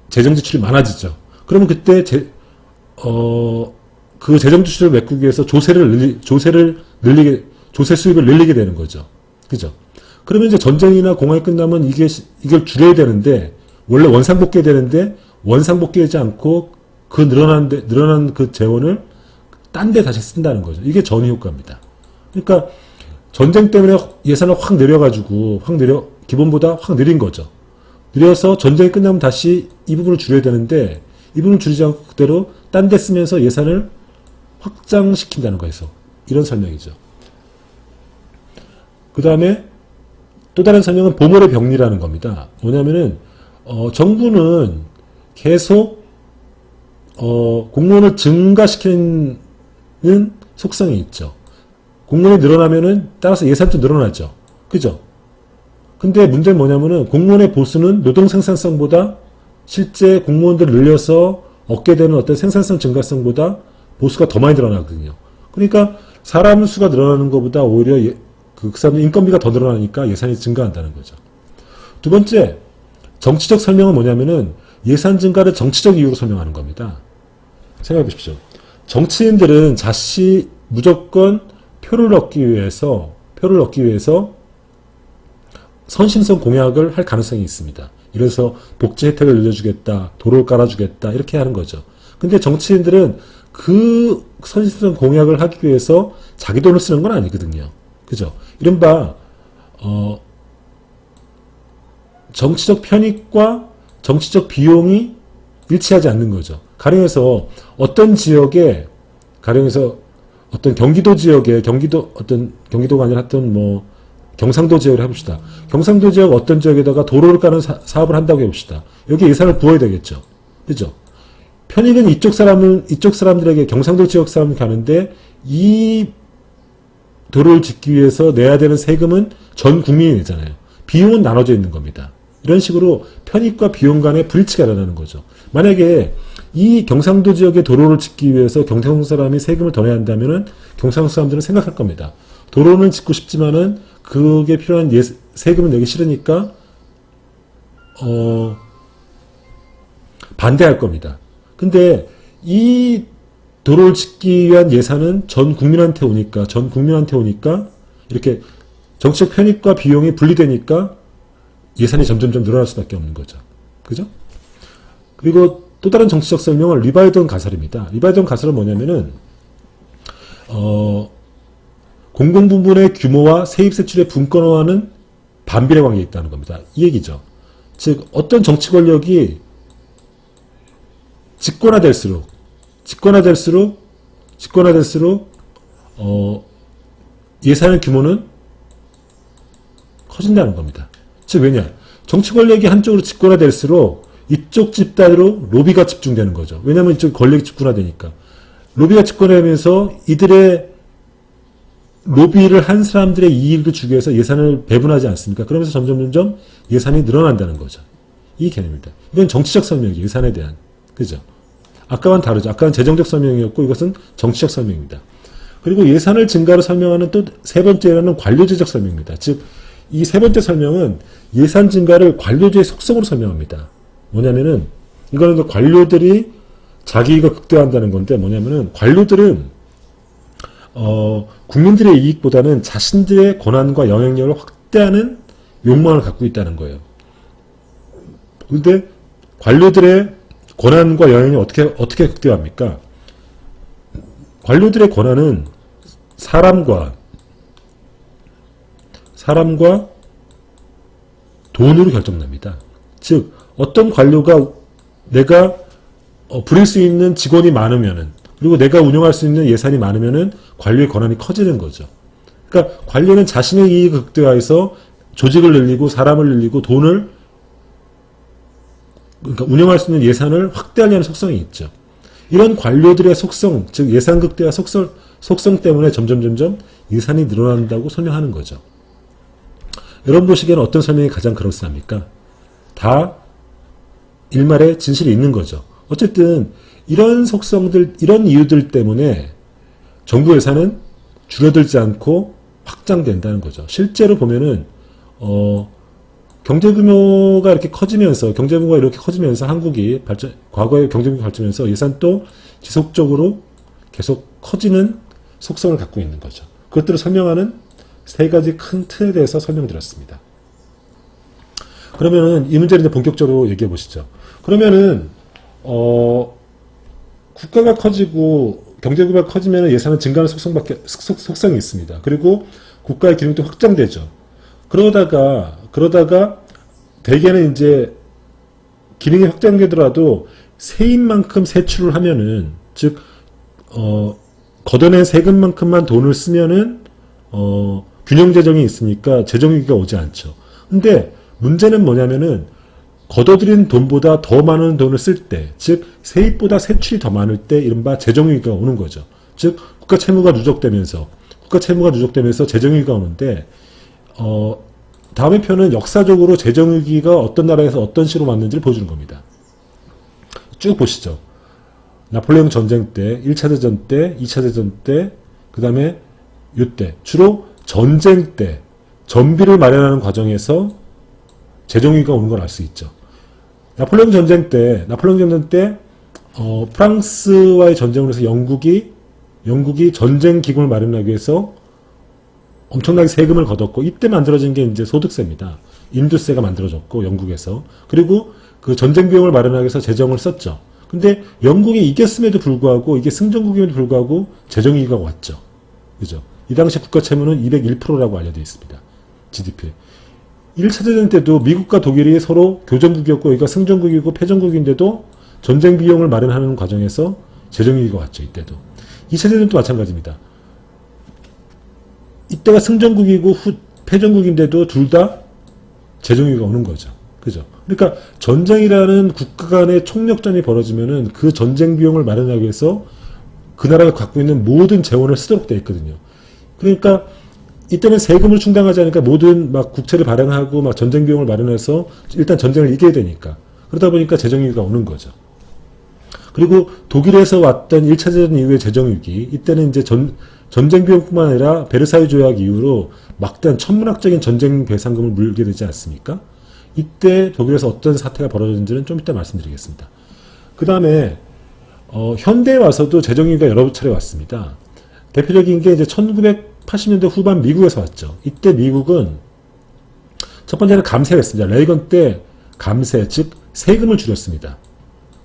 재정 지출이 많아지죠. 그러면 그때 그 재정 지출을 메꾸기 위해서 조세 수입을 늘리게 되는 거죠. 그죠? 그러면 이제 전쟁이나 공황이 끝나면 이걸 줄여야 되는데 원래 원상복귀해야 되는데 원상복귀하지 않고 그 늘어난 그 재원을 딴 데 다시 쓴다는 거죠. 이게 전이 효과입니다. 그러니까 전쟁 때문에 예산을 확 기본보다 확 느린 거죠. 느려서 전쟁이 끝나면 다시 이 부분을 줄여야 되는데 이 부분을 줄이지 않고 그대로 딴 데 쓰면서 예산을 확장시킨다는 거에서 이런 설명이죠. 그 다음에 또 다른 설명은 보물의 병리라는 겁니다. 뭐냐면은 정부는 계속 공무원을 증가시키는 속성이 있죠. 공무원이 늘어나면은 따라서 예산도 늘어나죠. 그죠? 근데 문제는 뭐냐면은 공무원의 보수는 노동 생산성보다 실제 공무원들을 늘려서 얻게 되는 어떤 생산성 증가성보다 보수가 더 많이 늘어나거든요. 그러니까 사람 수가 늘어나는 것보다 오히려 그 사람 인건비가 더 늘어나니까 예산이 증가한다는 거죠. 두 번째, 정치적 설명은 뭐냐면은 예산 증가를 정치적 이유로 설명하는 겁니다. 생각해 보십시오. 정치인들은 무조건 표를 얻기 위해서 선심성 공약을 할 가능성이 있습니다. 이래서 복지 혜택을 늘려주겠다, 도로를 깔아주겠다, 이렇게 하는 거죠. 근데 정치인들은 그 선심성 공약을 하기 위해서 자기 돈을 쓰는 건 아니거든요. 그죠? 이른바 정치적 편익과 정치적 비용이 일치하지 않는 거죠. 가령해서 어떤 지역에, 가령해서 어떤 경기도 지역에, 경기도가 아니라 하여튼 뭐 경상도 지역을 해봅시다. 경상도 지역 어떤 지역에다가 도로를 까는 사업을 한다고 해봅시다. 여기 예산을 부어야 되겠죠. 그죠? 편익은 이쪽 사람들에게, 경상도 지역 사람이 가는데, 이 도로를 짓기 위해서 내야 되는 세금은 전 국민이 내잖아요. 비용은 나눠져 있는 겁니다. 이런 식으로 편익과 비용 간의 불일치가 일어나는 거죠. 만약에 이 경상도 지역의 도로를 짓기 위해서 경상도 사람이 세금을 더 내야 한다면은 경상도 사람들은 생각할 겁니다. 도로는 짓고 싶지만은 그게 필요한 세금을 내기 싫으니까 반대할 겁니다. 근데 이 도로를 짓기 위한 예산은 전 국민한테 오니까 이렇게 정치적 편익과 비용이 분리되니까 예산이 점점점 늘어날 수밖에 없는 거죠. 그죠? 그리고 또 다른 정치적 설명은 리바이던 가설입니다. 리바이던 가설은 뭐냐면은 공공부문의 규모와 세입세출의 분권화와는 반비례 관계에 있다는 겁니다. 이 얘기죠. 즉 어떤 정치 권력이 집권화될수록 예산의 규모는 커진다는 겁니다. 즉 왜냐? 정치 권력이 한쪽으로 집권화될수록 이쪽 집단으로 로비가 집중되는 거죠. 왜냐하면 이쪽 권력이 집권화되니까. 로비가 집권하면서 이들의 로비를 한 사람들의 이익을 주기 위해서 예산을 배분하지 않습니까? 그러면서 점점 예산이 늘어난다는 거죠. 이 개념입니다. 이건 정치적 설명이에요. 예산에 대한. 그죠? 아까와는 다르죠. 아까는 재정적 설명이었고 이것은 정치적 설명입니다. 그리고 예산을 증가로 설명하는 또 세 번째는 관료제적 설명입니다. 즉 이 세 번째 설명은 예산 증가를 관료제의 속성으로 설명합니다. 뭐냐면은 이거는 관료들이 자기 이익을 극대화한다는 건데 뭐냐면은 관료들은 국민들의 이익보다는 자신들의 권한과 영향력을 확대하는 욕망을 갖고 있다는 거예요. 그런데 관료들의 권한과 영향력을 어떻게 극대화합니까? 관료들의 권한은 사람과 돈으로 결정납니다. 즉 어떤 관료가 내가 부릴 수 있는 직원이 많으면은 그리고 내가 운영할 수 있는 예산이 많으면은 관료의 권한이 커지는 거죠. 그러니까 관료는 자신의 이익을 극대화해서 조직을 늘리고 사람을 늘리고 돈을 그러니까 운영할 수 있는 예산을 확대하려는 속성이 있죠. 이런 관료들의 속성, 즉 예산 극대화 속성 때문에 점점 예산이 늘어난다고 설명하는 거죠. 여러분 보시기에는 어떤 설명이 가장 그럴싸합니까? 다 일말의 진실이 있는 거죠. 어쨌든 이런 속성들, 이런 이유들 때문에 정부 예산은 줄어들지 않고 확장된다는 거죠. 실제로 보면은 경제 규모가 이렇게 커지면서 한국이 과거에 경제 규모가 발전하면서 예산도 지속적으로 계속 커지는 속성을 갖고 있는 거죠. 그것들을 설명하는 세 가지 큰 틀에 대해서 설명드렸습니다. 그러면은 이 문제를 이제 본격적으로 얘기해 보시죠. 그러면은 국가가 커지고 경제 규모가 커지면 예산은 증가하는 속성이 있습니다. 그리고 국가의 기능도 확장되죠. 그러다가 대개는 이제 기능이 확장되더라도 세입만큼 세출을 하면은 즉 걷어낸 세금만큼만 돈을 쓰면은 균형 재정이 있으니까 재정 위기가 오지 않죠. 근데 문제는 뭐냐면은 걷어들인 돈보다 더 많은 돈을 쓸 때, 즉 세입보다 세출이 더 많을 때 이른바 재정 위기가 오는 거죠. 즉 국가 채무가 누적되면서 재정 위기가 오는데 다음의 편은 역사적으로 재정 위기가 어떤 나라에서 어떤 식으로 왔는지를 보여주는 겁니다. 쭉 보시죠. 나폴레옹 전쟁 때, 1차 대전 때, 2차 대전 때, 그 다음에 이때 주로 전쟁 때 전비를 마련하는 과정에서 재정위기가 오는 걸 알 수 있죠. 나폴레옹 전쟁 때 프랑스와의 전쟁을 해서 영국이 전쟁 기금을 마련하기 위해서 엄청나게 세금을 걷었고 이때 만들어진 게 이제 소득세입니다. 인두세가 만들어졌고 영국에서 그리고 그 전쟁 비용을 마련하기 위해서 재정을 썼죠. 근데 영국이 이겼음에도 불구하고 이게 승전국임에도 불구하고 재정위기가 왔죠. 그죠? 이 당시 국가 채무는 201%라고 알려져 있습니다. GDP. 1차 대전 때도 미국과 독일이 서로 교전국이었고 여기가 승전국이고 패전국인데도 전쟁 비용을 마련하는 과정에서 재정위기가 왔죠. 이때도. 2차 대전도 마찬가지입니다. 이때가 승전국이고 패전국인데도 둘 다 재정위기가 오는 거죠. 그죠? 그러니까 전쟁이라는 국가 간의 총력전이 벌어지면은 그 전쟁 비용을 마련하기 위해서 그 나라가 갖고 있는 모든 재원을 쓰도록 되어 있거든요. 그러니까 이때는 세금을 충당하지 않으니까 모든 막 국채를 발행하고 막 전쟁 비용을 마련해서 일단 전쟁을 이겨야 되니까. 그러다 보니까 재정위기가 오는 거죠. 그리고 독일에서 왔던 1차 대전 이후의 재정위기, 이때는 이제 전쟁 비용뿐만 아니라 베르사유 조약 이후로 막대한 천문학적인 전쟁 배상금을 물게 되지 않습니까? 이때 독일에서 어떤 사태가 벌어졌는지는 좀 이따 말씀드리겠습니다. 그 다음에 현대에 와서도 재정위기가 여러 차례 왔습니다. 대표적인 게 이제 1980년대 후반 미국에서 왔죠. 이때 미국은 첫 번째는 감세를 했습니다. 레이건 때 감세, 즉 세금을 줄였습니다.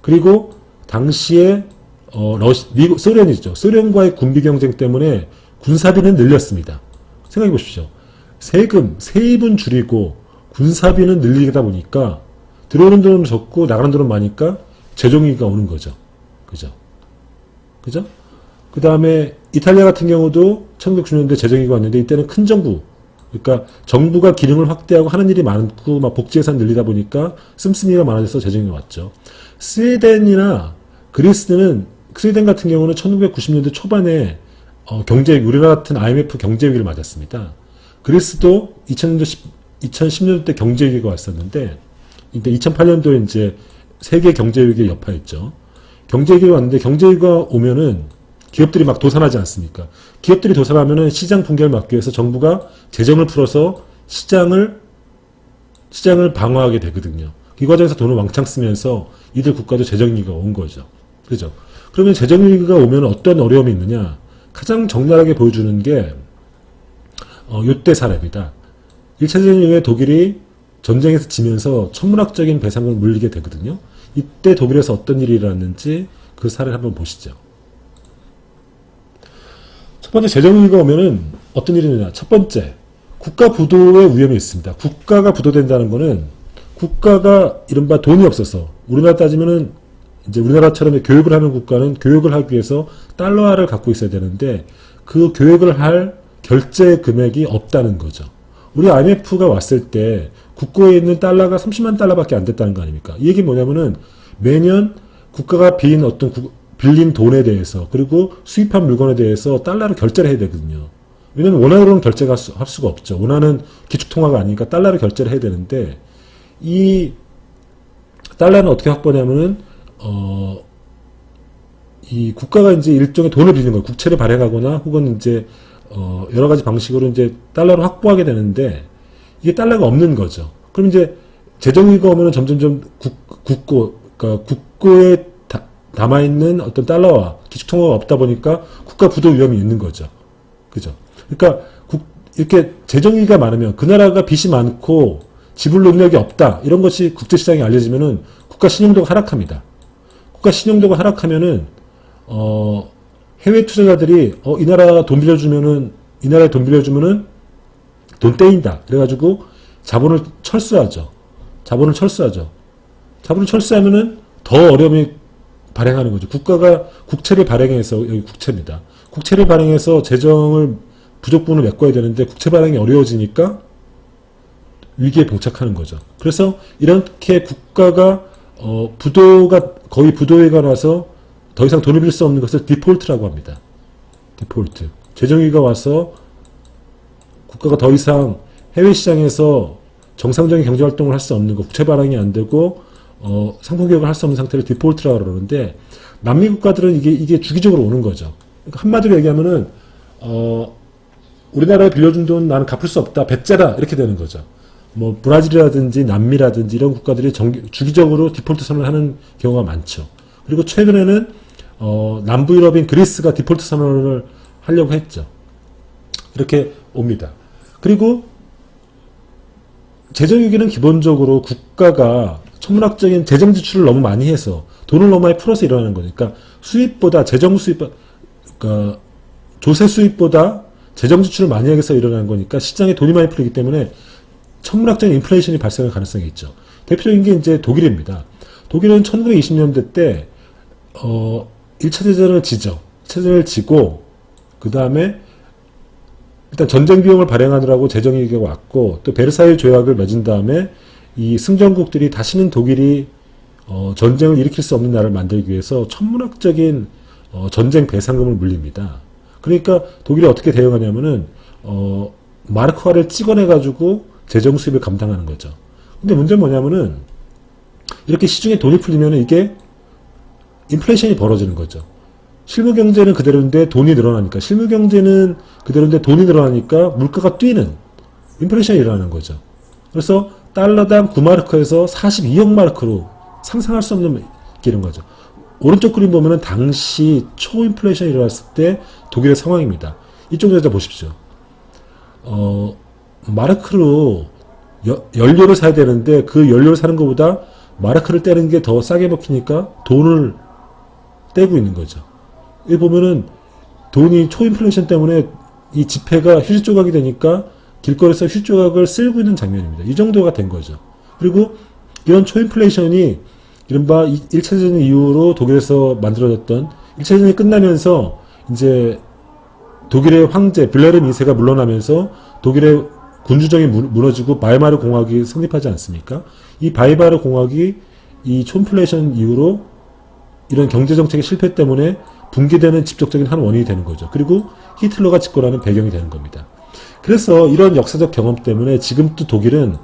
그리고 당시에 미국, 소련이죠. 소련과의 군비 경쟁 때문에 군사비는 늘렸습니다. 생각해 보십시오. 세입은 줄이고 군사비는 늘리다 보니까 들어오는 돈은 적고 나가는 돈은 많으니까 재정위기가 오는 거죠. 그죠? 그 다음에 이탈리아 같은 경우도 1990년대 재정위기가 왔는데 이때는 큰 정부, 그러니까 정부가 기능을 확대하고 하는 일이 많고 막 복지 예산 늘리다 보니까 씀씀이가 많아져서 재정위기가 왔죠. 스웨덴이나 그리스는 스웨덴 같은 경우는 1990년대 초반에 경제위기, 우리나라 같은 IMF 경제위기를 맞았습니다. 그리스도 2010년대 때 경제위기가 왔었는데, 이때 2008년도에 이제 세계 경제위기의 여파였죠. 경제위기가 왔는데, 경제위기가 오면은 기업들이 막 도산하지 않습니까? 기업들이 도산하면은 시장 붕괴를 막기 위해서 정부가 재정을 풀어서 시장을 방어하게 되거든요. 이 과정에서 돈을 왕창 쓰면서 이들 국가도 재정위기가 온 거죠. 그죠? 그러면 재정위기가 오면 어떤 어려움이 있느냐? 가장 적나라하게 보여주는 게 요때 사례입니다. 1차 대전 이후에 독일이 전쟁에서 지면서 천문학적인 배상금을 물리게 되거든요. 이때 독일에서 어떤 일이 일어났는지 그 사례를 한번 보시죠. 첫 번째 재정위기가 오면은 어떤 일이 있느냐? 첫 번째, 국가 부도의 위험이 있습니다. 국가가 부도된다는 거는 국가가 이른바 돈이 없어서, 우리나라 따지면은 이제 우리나라처럼 교육을 하는 국가는 교육을 하기 위해서 달러화를 갖고 있어야 되는데 그 교육을 할 결제 금액이 없다는 거죠. 우리 IMF가 왔을 때 국고에 있는 달러가 30만 달러밖에 안 됐다는 거 아닙니까? 이 얘기 뭐냐면은 매년 국가가 빌린 돈에 대해서 그리고 수입한 물건에 대해서 달러로 결제를 해야 되거든요. 왜냐면 원화로는 결제가 할 수가 없죠. 원화는 기축통화가 아니니까 달러로 결제를 해야 되는데 이 달러는 어떻게 확보하냐면은 이 국가가 이제 일종의 돈을 빌리는 거예요. 국채를 발행하거나 혹은 이제 여러 가지 방식으로 이제 달러를 확보하게 되는데 이게 달러가 없는 거죠. 그럼 이제 재정위기가 오면은 점점점 그러니까 국고에 담아있는 어떤 달러와 기축통화가 없다 보니까 국가 부도 위험이 있는 거죠. 그죠? 그러니까 이렇게 재정위기가 많으면 그 나라가 빚이 많고 지불 능력이 없다. 이런 것이 국제시장에 알려지면은 국가 신용도가 하락합니다. 국가 신용도가 하락하면은 해외 투자자들이 이 나라에 돈 빌려주면은 돈 떼인다. 그래가지고 자본을 철수하죠. 자본을 철수하면은 더 어려움이 발행하는 거죠. 국가가 국채를 발행해서, 여기 국채입니다. 국채를 발행해서 재정을 부족분을 메꿔야 되는데 국채 발행이 어려워지니까 위기에 봉착하는 거죠. 그래서 이렇게 국가가 거의 부도가 나서 더 이상 돈을 빌릴 수 없는 것을 디폴트라고 합니다. 디폴트. 재정위기가 와서 국가가 더 이상 해외 시장에서 정상적인 경제활동을 할 수 없는 거, 국채 발행이 안 되고 상품 개혁을 할 수 없는 상태를 디폴트라고 그러는데 남미 국가들은 이게 주기적으로 오는 거죠. 그러니까 한마디로 얘기하면은 우리나라에 빌려준 돈 나는 갚을 수 없다, 배째라 이렇게 되는 거죠. 뭐 브라질이라든지 남미라든지 이런 국가들이 주기적으로 디폴트 선언을 하는 경우가 많죠. 그리고 최근에는 남부 유럽인 그리스가 디폴트 선언을 하려고 했죠. 이렇게 옵니다. 그리고 재정위기는 기본적으로 국가가 천문학적인 재정 지출을 너무 많이 해서 돈을 너무 많이 풀어서 일어나는 거니까 수입보다 그러니까 조세 수입보다 재정 지출을 많이 하기 위해서 일어난 거니까 시장에 돈이 많이 풀리기 때문에 천문학적인 인플레이션이 발생할 가능성이 있죠. 대표적인 게 이제 독일입니다. 독일은 1920년대 때 1차 대전을 지죠. 1차 대전을 지고 그 다음에 일단 전쟁 비용을 발행하느라고 재정위기가 왔고 또 베르사유 조약을 맺은 다음에 이 승전국들이 다시는 독일이 전쟁을 일으킬 수 없는 나라를 만들기 위해서 천문학적인 전쟁 배상금을 물립니다. 그러니까 독일이 어떻게 대응하냐면은 마르크화를 찍어내가지고 재정 수입을 감당하는 거죠. 근데 문제는 뭐냐면은 이렇게 시중에 돈이 풀리면 이게 인플레이션이 벌어지는 거죠. 실무 경제는 그대로인데 돈이 늘어나니까 실무 경제는 그대로인데 돈이 늘어나니까 물가가 뛰는 인플레이션이 일어나는 거죠. 그래서 달러당 9마르크에서 42억 마르크로 상상할 수 없는 길인 거죠. 오른쪽 그림 보면은 당시 초인플레이션이 일어났을 때 독일의 상황입니다. 이쪽 여자 보십시오. 마르크로 연료를 사야 되는데 그 연료를 사는 것보다 마르크를 떼는 게 더 싸게 먹히니까 돈을 떼고 있는 거죠. 여기 보면은 돈이 초인플레이션 때문에 이 지폐가 휴지 조각이 되니까 길거리에서 휴지 조각을 쓸고 있는 장면입니다. 이 정도가 된 거죠. 그리고 이런 초인플레이션이 이른바 1차 대전 이후로 독일에서 만들어졌던 1차 대전이 끝나면서 이제 독일의 황제 빌헤르 2세가 물러나면서 독일의 군주정이 무너지고 바이마르 공화국이 성립하지 않습니까? 이 바이마르 공화국이 이 초인플레이션 이후로 이런 경제정책의 실패 때문에 붕괴되는 직접적인 한 원인이 되는 거죠. 그리고 히틀러가 집권하는 배경이 되는 겁니다. 그래서 이런 역사적 경험 때문에 지금도 독일은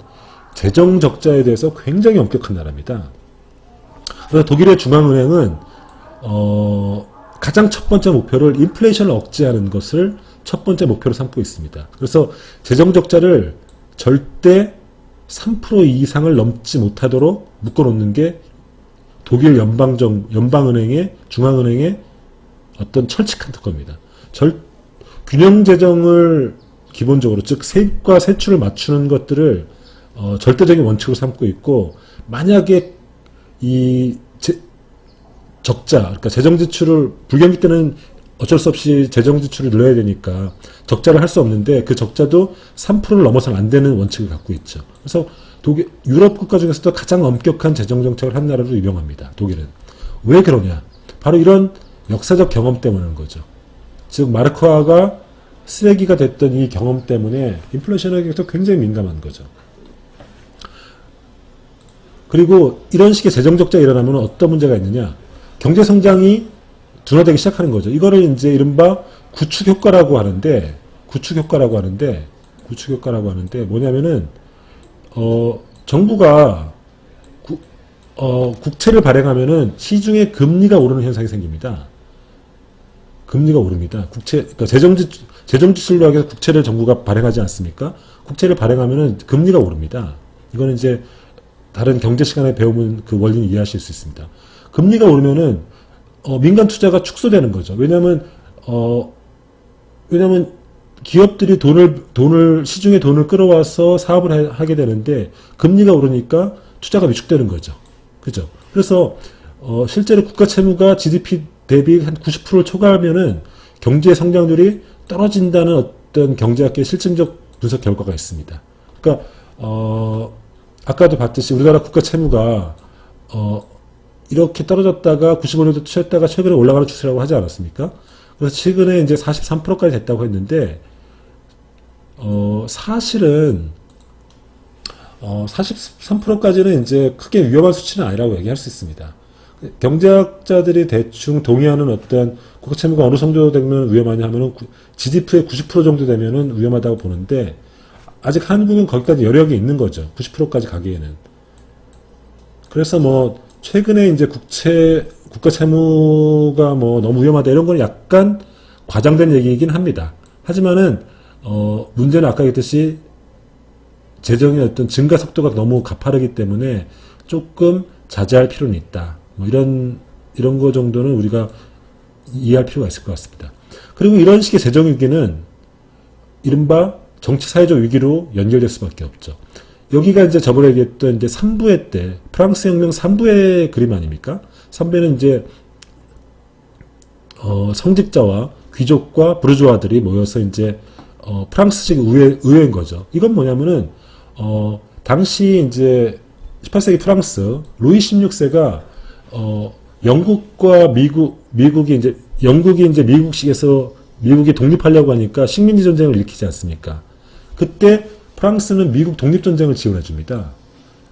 재정 적자에 대해서 굉장히 엄격한 나라입니다. 그래서 독일의 중앙은행은 가장 첫 번째 목표를 인플레이션을 억제하는 것을 첫 번째 목표로 삼고 있습니다. 그래서 재정 적자를 절대 3% 이상을 넘지 못하도록 묶어놓는 게 독일 연방은행의 중앙은행의 어떤 철칙한 특권입니다. 균형 재정을 기본적으로 즉 세입과 세출을 맞추는 것들을 절대적인 원칙으로 삼고 있고 만약에 이 적자 그러니까 재정 지출을 불경기 때는 어쩔 수 없이 재정 지출을 늘려야 되니까 적자를 할 수 없는데 그 적자도 3%를 넘어서는 안 되는 원칙을 갖고 있죠. 그래서 유럽 국가 중에서도 가장 엄격한 재정 정책을 한 나라로 유명합니다. 독일은. 왜 그러냐? 바로 이런 역사적 경험 때문인 거죠. 즉 마르크화가 쓰레기가 됐던 이 경험 때문에 인플레이션에게도 굉장히 민감한 거죠. 그리고 이런 식의 재정 적자가 일어나면 어떤 문제가 있느냐? 경제 성장이 둔화되기 시작하는 거죠. 이거를 이제 이른바 구축 효과라고 하는데 뭐냐면은 정부가 국채를 발행하면은 시중에 금리가 오르는 현상이 생깁니다. 금리가 오릅니다. 그러니까 재정 지출로 하기 위해서 국채를 정부가 발행하지 않습니까? 국채를 발행하면은 금리가 오릅니다. 이거는 이제 다른 경제 시간에 배우면 그 원리는 이해하실 수 있습니다. 금리가 오르면은 민간 투자가 축소되는 거죠. 왜냐하면 기업들이 시중에 돈을 끌어와서 사업을 하게 되는데 금리가 오르니까 투자가 위축되는 거죠. 그죠? 그래서 실제로 국가 채무가 GDP 대비 한 90%를 초과하면은 경제 성장률이 떨어진다는 어떤 경제학계의 실증적 분석 결과가 있습니다. 그러니까 아까도 봤듯이 우리나라 국가 채무가 이렇게 떨어졌다가 95년도 쉬었다가 최근에 올라가는 추세라고 하지 않았습니까? 그래서 최근에 이제 43%까지 됐다고 했는데 사실은 43%까지는 이제 크게 위험한 수치는 아니라고 얘기할 수 있습니다. 경제학자들이 대충 동의하는 어떤 국가 채무가 어느 정도 되면 위험하냐 하면은 GDP의 90% 정도 되면은 위험하다고 보는데 아직 한국은 거기까지 여력이 있는 거죠. 90%까지 가기에는. 그래서 뭐 최근에 이제 국가 채무가 뭐 너무 위험하다 이런 건 약간 과장된 얘기이긴 합니다. 하지만은 문제는 아까 얘기했듯이 재정의 어떤 증가 속도가 너무 가파르기 때문에 조금 자제할 필요는 있다. 뭐 이런 거 정도는 우리가 이해할 필요가 있을 것 같습니다. 그리고 이런 식의 재정 위기는 이른바 정치 사회적 위기로 연결될 수밖에 없죠. 여기가 이제 저번에 얘기했던 이제 3부회 때 프랑스 혁명 3부의 그림 아닙니까? 3부에는 이제 성직자와 귀족과 부르주아들이 모여서 이제 프랑스식 의회인 거죠. 이건 뭐냐면은, 당시 이제 18세기 프랑스, 루이 16세가, 영국과 미국이 이제, 영국이 이제 미국식에서 미국이 독립하려고 하니까 식민지 전쟁을 일으키지 않습니까? 그때 프랑스는 미국 독립전쟁을 지원해 줍니다.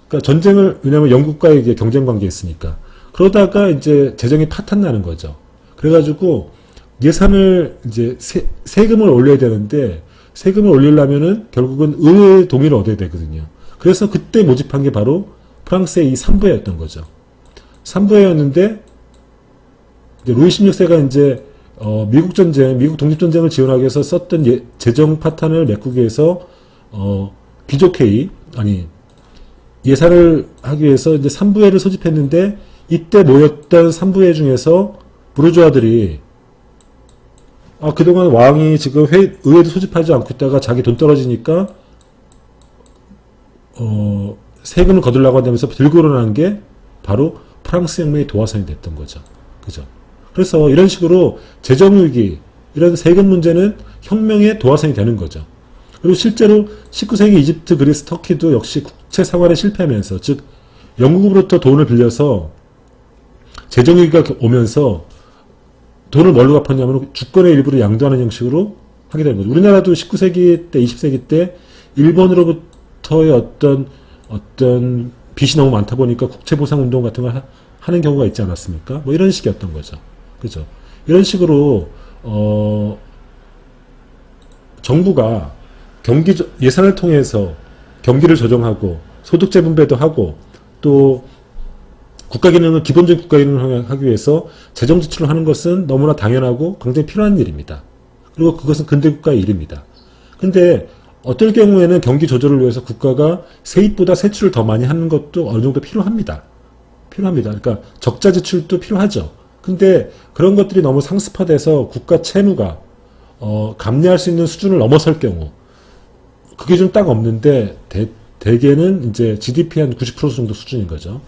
그러니까 전쟁을, 왜냐면 영국과의 이제 경쟁 관계에 있으니까. 그러다가 이제 재정이 파탄 나는 거죠. 그래가지고 예산을 이제 세금을 올려야 되는데 세금을 올리려면은 결국은 의회의 동의를 얻어야 되거든요. 그래서 그때 모집한 게 바로 프랑스의 이 삼부회였던 거죠. 삼부회였는데 루이 16세가 이제 미국 전쟁, 미국 독립전쟁을 지원하기 위해서 썼던 재정 파탄을 메꾸기 위해서 귀족회의, 아니 예산을 하기 위해서 이제 삼부회를 소집했는데 이때 모였던 삼부회 중에서 부르주아들이 그동안 왕이 지금 의회도 소집하지 않고 있다가 자기 돈 떨어지니까 세금을 거두려고 한다면서 들고 일어난 게 바로 프랑스 혁명의 도화선이 됐던 거죠. 그죠? 그래서 이런 식으로 재정위기, 이런 세금 문제는 혁명의 도화선이 되는 거죠. 그리고 실제로 19세기 이집트, 그리스, 터키도 역시 국채 상환에 실패하면서, 즉 영국으로부터 돈을 빌려서 재정위기가 오면서 돈을 뭘로 갚았냐면 주권의 일부를 양도하는 형식으로 하게 되는 거죠. 우리나라도 19세기 때, 20세기 때 일본으로부터의 어떤 빚이 너무 많다 보니까 국채 보상 운동 같은 걸 하는 경우가 있지 않았습니까? 뭐 이런 식이었던 거죠. 그죠? 이런 식으로 정부가 예산을 통해서 경기를 조정하고 소득 재분배도 하고 또 기본적인 국가 기능을 하기 위해서 재정 지출을 하는 것은 너무나 당연하고 굉장히 필요한 일입니다. 그리고 그것은 근대국가의 일입니다. 근데 어떨 경우에는 경기 조절을 위해서 국가가 세입보다 세출을 더 많이 하는 것도 어느 정도 필요합니다. 그러니까 적자 지출도 필요하죠. 근데 그런 것들이 너무 상습화돼서 국가 채무가 감내할 수 있는 수준을 넘어설 경우 그게 좀 딱 없는데 대개는 이제 GDP 한 90% 정도 수준인 거죠.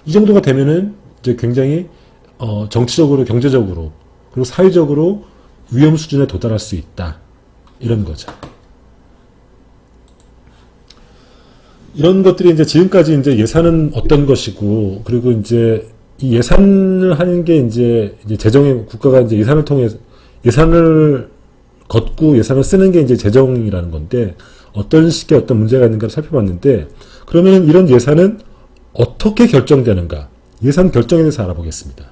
이 정도가 되면은 이제 굉장히 정치적으로, 경제적으로 그리고 사회적으로 위험 수준에 도달할 수 있다. 이런 거죠. 이런 것들이 이제 지금까지 이제 예산은 어떤 것이고 그리고 이제 이 예산을 하는 게 이제 재정의 국가가 이제 예산을 통해 예산을 걷고 예산을 쓰는 게 이제 재정이라는 건데 어떤 식의 어떤 문제가 있는가를 살펴봤는데 그러면 이런 예산은 어떻게 결정되는가? 예산 결정에 대해서 알아보겠습니다.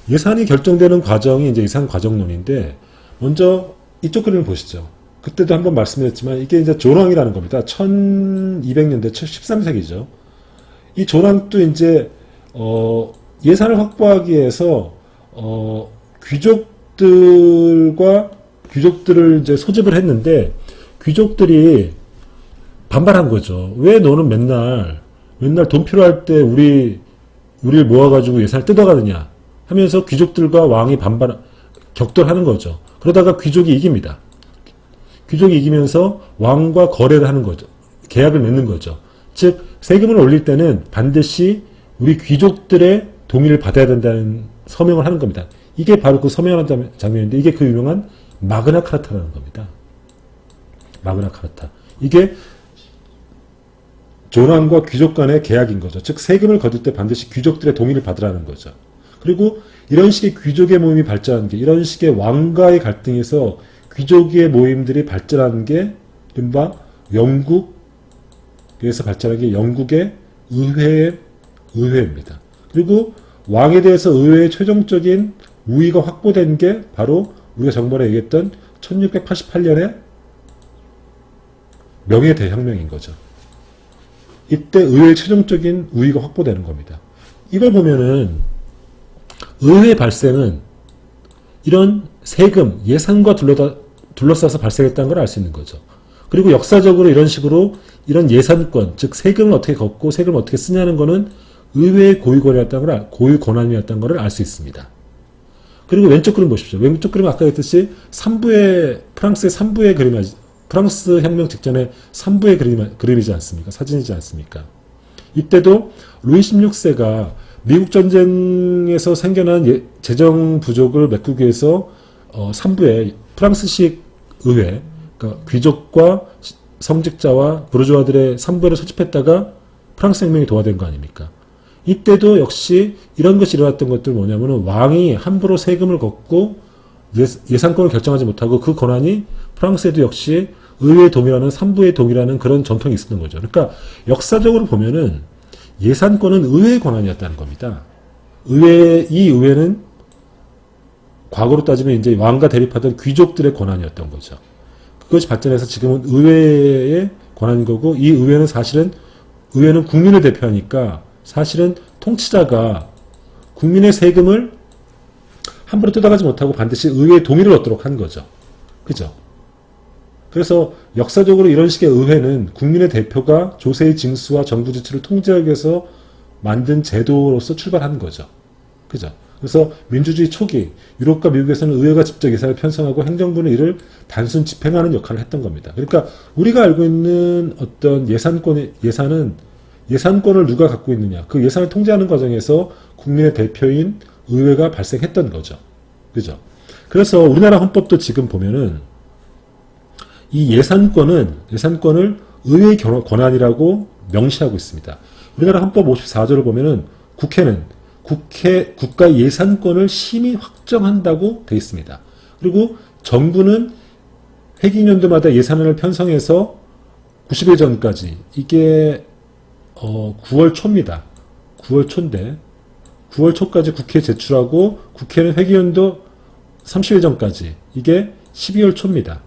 예산이 결정되는 과정이 이제 예산 과정론인데 먼저 이쪽 그림을 보시죠. 그때도 한번 말씀드렸지만 이게 이제 조랑이라는 겁니다. 1200년대 13세기죠. 이 조랑도 이제 예산을 확보하기 위해서 귀족들을 이제 소집을 했는데 귀족들이 반발한 거죠. 왜 너는 맨날 돈 필요할 때 우리를 모아가지고 예산을 뜯어가느냐 하면서 귀족들과 왕이 격돌하는 거죠. 그러다가 귀족이 이깁니다. 귀족이 이기면서 왕과 거래를 하는 거죠. 계약을 맺는 거죠. 즉 세금을 올릴 때는 반드시 우리 귀족들의 동의를 받아야 된다는 서명을 하는 겁니다. 이게 바로 그 서명하는 장면인데 이게 그 유명한 마그나 카르타라는 겁니다. 마그나 카르타. 이게 조랑과 귀족 간의 계약인 거죠. 즉 세금을 거둘 때 반드시 귀족들의 동의를 받으라는 거죠. 그리고 이런 식의 귀족의 모임이 발전한 게 이런 식의 왕과의 갈등에서 귀족의 모임들이 발전한 게 이른바 영국에서 발전한 게 영국의 의회입니다. 그리고 왕에 대해서 의회의 최종적인 우위가 확보된 게 바로 우리가 정번에 얘기했던 1688년의 명예대혁명인 거죠. 이때 의회의 최종적인 우위가 확보되는 겁니다. 이걸 보면은 의회 발생은 이런 세금, 예산과 둘러싸서 발생했다는 걸 알 수 있는 거죠. 그리고 역사적으로 이런 식으로 이런 예산권, 즉 세금을 어떻게 걷고 세금을 어떻게 쓰냐는 거는 의회의 고유 권한이었다는 것을 알 수 있습니다. 그리고 왼쪽 그림 보십시오. 왼쪽 그림은 아까 했듯이 프랑스의 3부의 프랑스 혁명 직전에 3부의 그림이지 않습니까? 사진이지 않습니까? 이때도 루이 16세가 미국 전쟁에서 생겨난 재정 부족을 메꾸기 위해서 3부에 프랑스식 의회, 그러니까 귀족과 성직자와 부르주아들의 3부회를 소집했다가 프랑스 혁명이 도화된 거 아닙니까? 이때도 역시 이런 것이 일어났던 것들 뭐냐면은 왕이 함부로 세금을 걷고 예산권을 결정하지 못하고 그 권한이 프랑스에도 역시 의회의 동의라는 3부의 동의라는 그런 전통이 있었던 거죠. 그러니까 역사적으로 보면은 예산권은 의회의 권한이었다는 겁니다. 이 의회는 과거로 따지면 이제 왕과 대립하던 귀족들의 권한이었던 거죠. 그것이 발전해서 지금은 의회의 권한인 거고, 이 의회는 사실은 의회는 국민을 대표하니까 사실은 통치자가 국민의 세금을 함부로 뜯어가지 못하고 반드시 의회의 동의를 얻도록 한 거죠. 그죠? 그래서 역사적으로 이런 식의 의회는 국민의 대표가 조세의 징수와 정부 지출을 통제하기 위해서 만든 제도로서 출발한 거죠. 그죠? 그래서 민주주의 초기 유럽과 미국에서는 의회가 직접 예산을 편성하고 행정부는 이를 단순 집행하는 역할을 했던 겁니다. 그러니까 우리가 알고 있는 어떤 예산은 예산권을 누가 갖고 있느냐, 그 예산을 통제하는 과정에서 국민의 대표인 의회가 발생했던 거죠. 그죠? 그래서 우리나라 헌법도 지금 보면은 이 예산권을 의회의 권한이라고 명시하고 있습니다. 우리나라 헌법 54조를 보면은 국회는 국가 예산권을 심의 확정한다고 되어 있습니다. 그리고 정부는 회기년도마다 예산안을 편성해서 90일 전까지, 이게 9월 초입니다. 9월 초인데 9월 초까지 국회에 제출하고 국회는 회기연도 30일 전까지, 이게 12월 초입니다.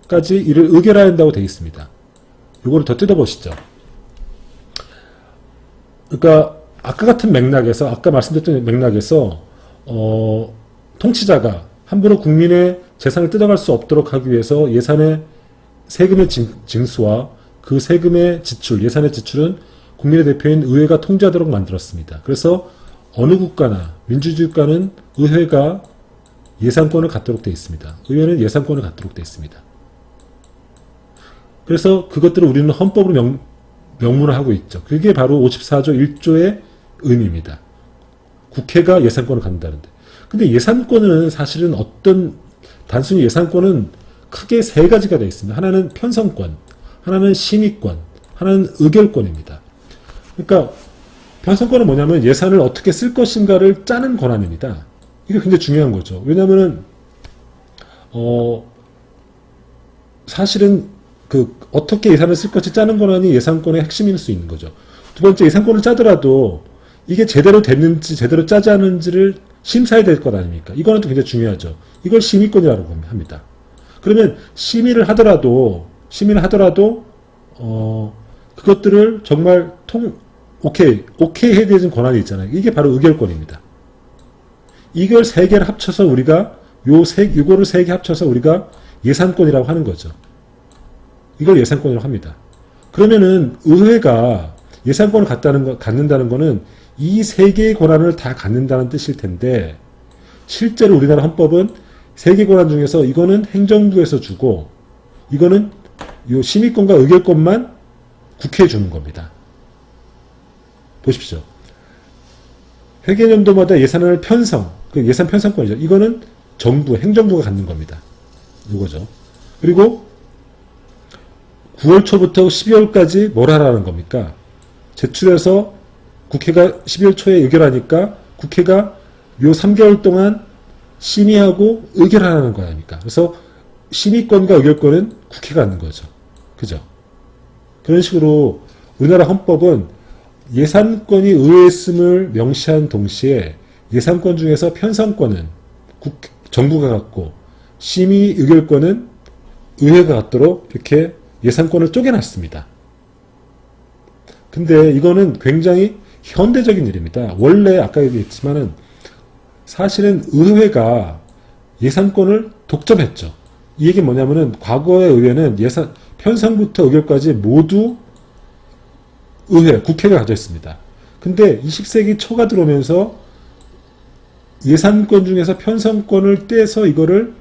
까지 이를 의결해야 한다고 되어 있습니다. 이거를 더 뜯어보시죠. 그러니까 아까 같은 맥락에서, 아까 말씀드렸던 맥락에서 통치자가 함부로 국민의 재산을 뜯어갈 수 없도록 하기 위해서 예산의 세금의 징수와 그 세금의 지출, 예산의 지출은 국민의 대표인 의회가 통제하도록 만들었습니다. 그래서 어느 국가나 민주주의 국가는 의회가 예산권을 갖도록 되어 있습니다. 의회는 예산권을 갖도록 되어 있습니다. 그래서 그것들을 우리는 헌법으로 명문화하고 있죠. 그게 바로 54조 1조의 의미입니다. 국회가 예산권을 갖는다는데. 근데 예산권은 사실은 단순히 예산권은 크게 세 가지가 되어 있습니다. 하나는 편성권, 하나는 심의권, 하나는 의결권입니다. 그러니까 편성권은 뭐냐면 예산을 어떻게 쓸 것인가를 짜는 권한입니다. 이게 굉장히 중요한 거죠. 왜냐면은 사실은 어떻게 예산을 쓸 것이 짜는 권한이 예산권의 핵심일 수 있는 거죠. 두 번째, 예산권을 짜더라도 이게 제대로 됐는지 제대로 짜지 않은지를 심사해야 될 것 아닙니까? 이거는 또 굉장히 중요하죠. 이걸 심의권이라고 합니다. 그러면 심의를 하더라도 그것들을 정말 오케이 해야 되는 권한이 있잖아요. 이게 바로 의결권입니다. 이걸 세 개를 합쳐서 우리가 이거를 세 개 합쳐서 우리가 예산권이라고 하는 거죠. 이걸 예산권이라고 합니다. 그러면은 의회가 예산권을 갖는다는 거는 이 세 개의 권한을 다 갖는다는 뜻일 텐데, 실제로 우리나라 헌법은 세 개 권한 중에서 이거는 행정부에서 주고 이거는 요 심의권과 의결권만 국회에 주는 겁니다. 보십시오. 회계연도마다 예산안을 그 예산 편성권이죠. 이거는 행정부가 갖는 겁니다. 이거죠. 그리고 9월 초부터 12월까지 뭘 하라는 겁니까? 제출해서 국회가 12월 초에 의결하니까 국회가 요 3개월 동안 심의하고 의결하라는 거 아닙니까? 그래서 심의권과 의결권은 국회가 갖는 거죠. 그죠? 그런 식으로 우리나라 헌법은 예산권이 의회에 있음을 명시한 동시에 예산권 중에서 편성권은 정부가 갖고 심의 의결권은 의회가 갖도록 이렇게 예산권을 쪼개놨습니다. 근데 이거는 굉장히 현대적인 일입니다. 원래 아까 얘기했지만은 사실은 의회가 예산권을 독점했죠. 이 얘기는 뭐냐면은 과거의 의회는 편성부터 의결까지 모두 국회가 가져 있습니다. 근데 20세기 초가 들어오면서 예산권 중에서 편성권을 떼서 이거를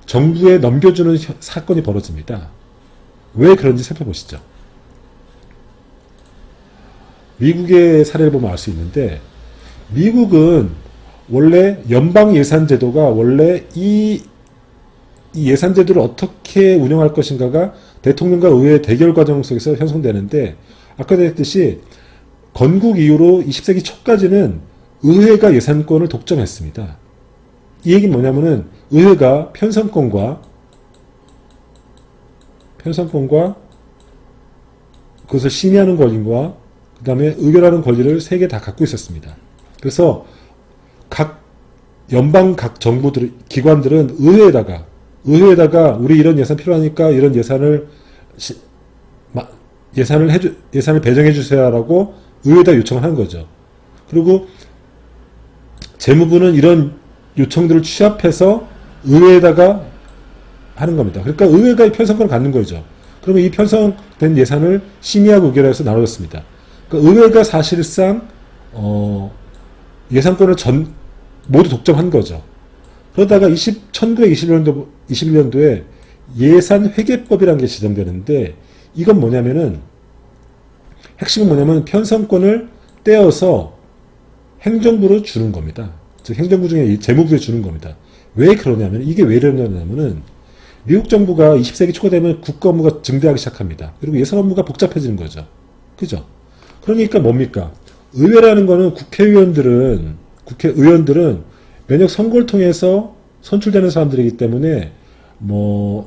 정부에 넘겨주는 사건이 벌어집니다. 왜 그런지 살펴보시죠. 미국의 사례를 보면 알 수 있는데, 미국은 원래 연방 예산 제도가 원래 이 이 예산제도를 어떻게 운영할 것인가가 대통령과 의회의 대결 과정 속에서 형성되는데, 아까 했듯이 건국 이후로 20세기 초까지는 의회가 예산권을 독점했습니다. 이 얘기는 뭐냐면은 의회가 편성권과 그것을 심의하는 권리와 그 다음에 의결하는 권리를 세 개 다 갖고 있었습니다. 그래서 각 연방 각 정부들 기관들은 의회에다가 우리 이런 예산 필요하니까 이런 예산을 배정해 주세요라고 의회에다 요청을 하는 거죠. 그리고 재무부는 이런 요청들을 취합해서 의회에다가 하는 겁니다. 그러니까 의회가 편성권을 갖는 거죠. 그러면 이 편성된 예산을 심의하고 의결해서 나눠졌습니다. 그러니까 의회가 사실상 예산권을 모두 독점한 거죠. 그러다가 1921년도에 예산회계법이라는 게 지정되는데, 이건 뭐냐면은 핵심은 뭐냐면 편성권을 떼어서 행정부로 주는 겁니다. 즉 행정부 중에 재무부에 주는 겁니다. 왜 그러냐면, 이게 왜 그러냐면은 미국 정부가 20세기 초가 되면 국가 업무가 증대하기 시작합니다. 그리고 예산 업무가 복잡해지는 거죠. 그죠? 그러니까 뭡니까? 의회라는 거는 국회의원들은 면역 선거를 통해서 선출되는 사람들이기 때문에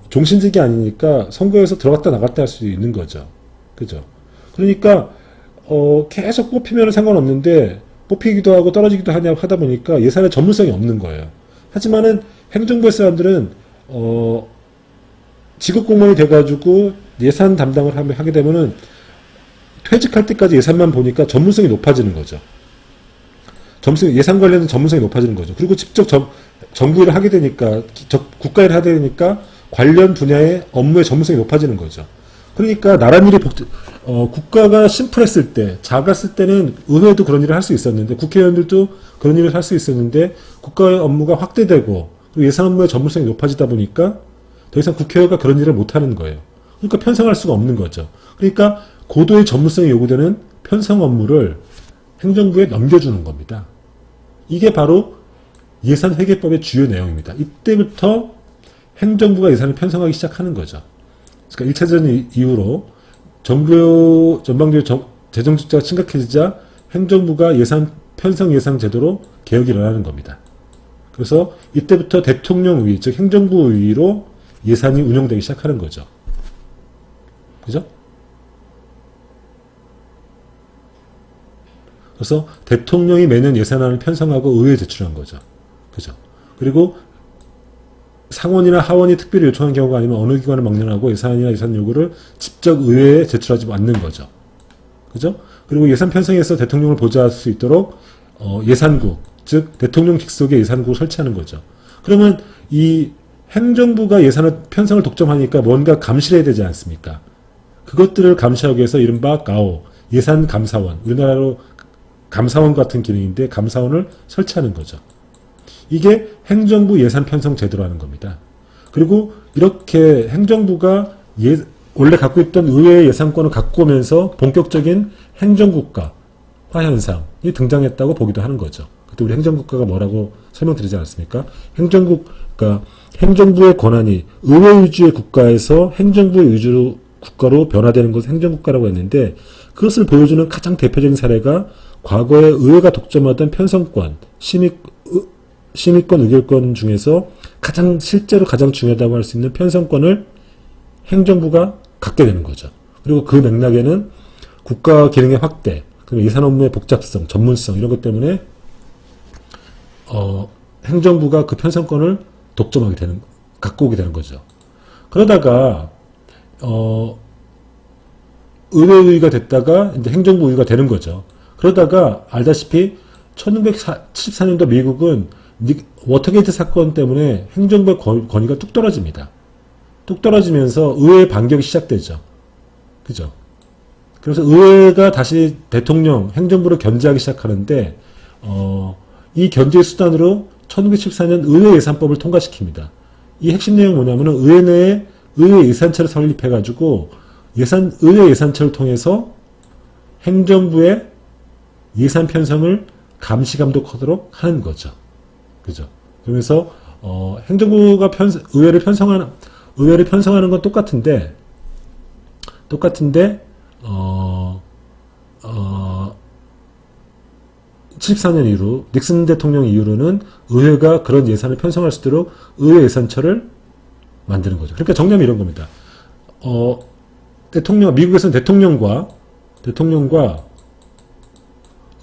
종신직이 아니니까 선거에서 들어갔다 나갔다 할 수 있는 거죠. 그죠? 그러니까 계속 뽑히면 상관없는데 뽑히기도 하고 떨어지기도 하다 보니까 예산의 전문성이 없는 거예요. 하지만은 행정부의 사람들은 직업 공무원이 돼가지고 예산 담당을 하게 되면은 퇴직할 때까지 예산만 보니까 전문성이 높아지는 거죠. 예산 관련된 전문성이 높아지는 거죠. 그리고 직접 정부 일을 하게 되니까, 국가 일을 하게 되니까 관련 분야의 업무의 전문성이 높아지는 거죠. 그러니까 나라일이 국가가 심플했을 때, 작았을 때는 의회도 그런 일을 할 수 있었는데, 국회의원들도 그런 일을 할 수 있었는데, 국가의 업무가 확대되고 그리고 예산 업무의 전문성이 높아지다 보니까 더 이상 국회의원가 그런 일을 못하는 거예요. 그러니까 편성할 수가 없는 거죠. 그러니까 고도의 전문성이 요구되는 편성 업무를 행정부에 넘겨주는 겁니다. 이게 바로 예산회계법의 주요 내용입니다. 이때부터 행정부가 예산을 편성하기 시작하는 거죠. 그러니까 1차전 이후로 전방주의 재정적자가 심각해지자 행정부가 편성 예산 제도로 개혁이 일어나는 겁니다. 그래서 이때부터 대통령의, 즉 행정부의로 예산이 운영되기 시작하는 거죠. 그죠? 그래서 대통령이 매년 예산안을 편성하고 의회에 제출한 거죠. 그죠? 그리고 상원이나 하원이 특별히 요청한 경우가 아니면 어느 기관을 막론하고 예산이나 예산 요구를 직접 의회에 제출하지 않는 거죠. 그죠? 그리고 예산 편성에서 대통령을 보좌할 수 있도록 예산국, 즉 대통령 직속의 예산국을 설치하는 거죠. 그러면 이 행정부가 예산을 편성을 독점하니까 뭔가 감시를 해야 되지 않습니까? 그것들을 감시하기 위해서 이른바 가오, 예산감사원, 우리나라로 감사원 같은 기능인데 감사원을 설치하는 거죠. 이게 행정부 예산 편성 제도라는 겁니다. 그리고 이렇게 행정부가 원래 갖고 있던 의회의 예산권을 갖고 오면서 본격적인 행정국가화 현상이 등장했다고 보기도 하는 거죠. 그때 우리 행정국가가 뭐라고 설명드리지 않았습니까? 그러니까 행정부의 권한이 의회 위주의 국가에서 행정부 위주 국가로 변화되는 것을 행정국가라고 했는데, 그것을 보여주는 가장 대표적인 사례가 과거에 의회가 독점하던 편성권, 심의권, 의결권 중에서 실제로 가장 중요하다고 할 수 있는 편성권을 행정부가 갖게 되는 거죠. 그리고 그 맥락에는 국가 기능의 확대, 그리고 예산 업무의 복잡성, 전문성 이런 것 때문에 행정부가 그 편성권을 갖고 오게 되는 거죠. 그러다가 의회의가 됐다가 이제 행정부의가 되는 거죠. 그러다가 알다시피 1974년도 미국은 워터게이트 사건 때문에 행정부의 권위가 뚝 떨어집니다. 뚝 떨어지면서 의회의 반격이 시작되죠. 그죠? 그래서 의회가 다시 대통령, 행정부를 견제하기 시작하는데, 이 견제의 수단으로 1974년 의회 예산법을 통과시킵니다. 이 핵심 내용은 뭐냐면은 의회 내에 의회 예산처를 설립해가지고 의회 예산처를 통해서 행정부의 예산 편성을 감시 감독하도록 하는 거죠. 그죠? 그러면서 행정부가 의회를 편성하는 건 똑같은데, 74년 이후, 닉슨 대통령 이후로는 의회가 그런 예산을 편성할 수 있도록 의회 예산처를 만드는 거죠. 그러니까 정리하면 이런 겁니다. 미국에서는 대통령과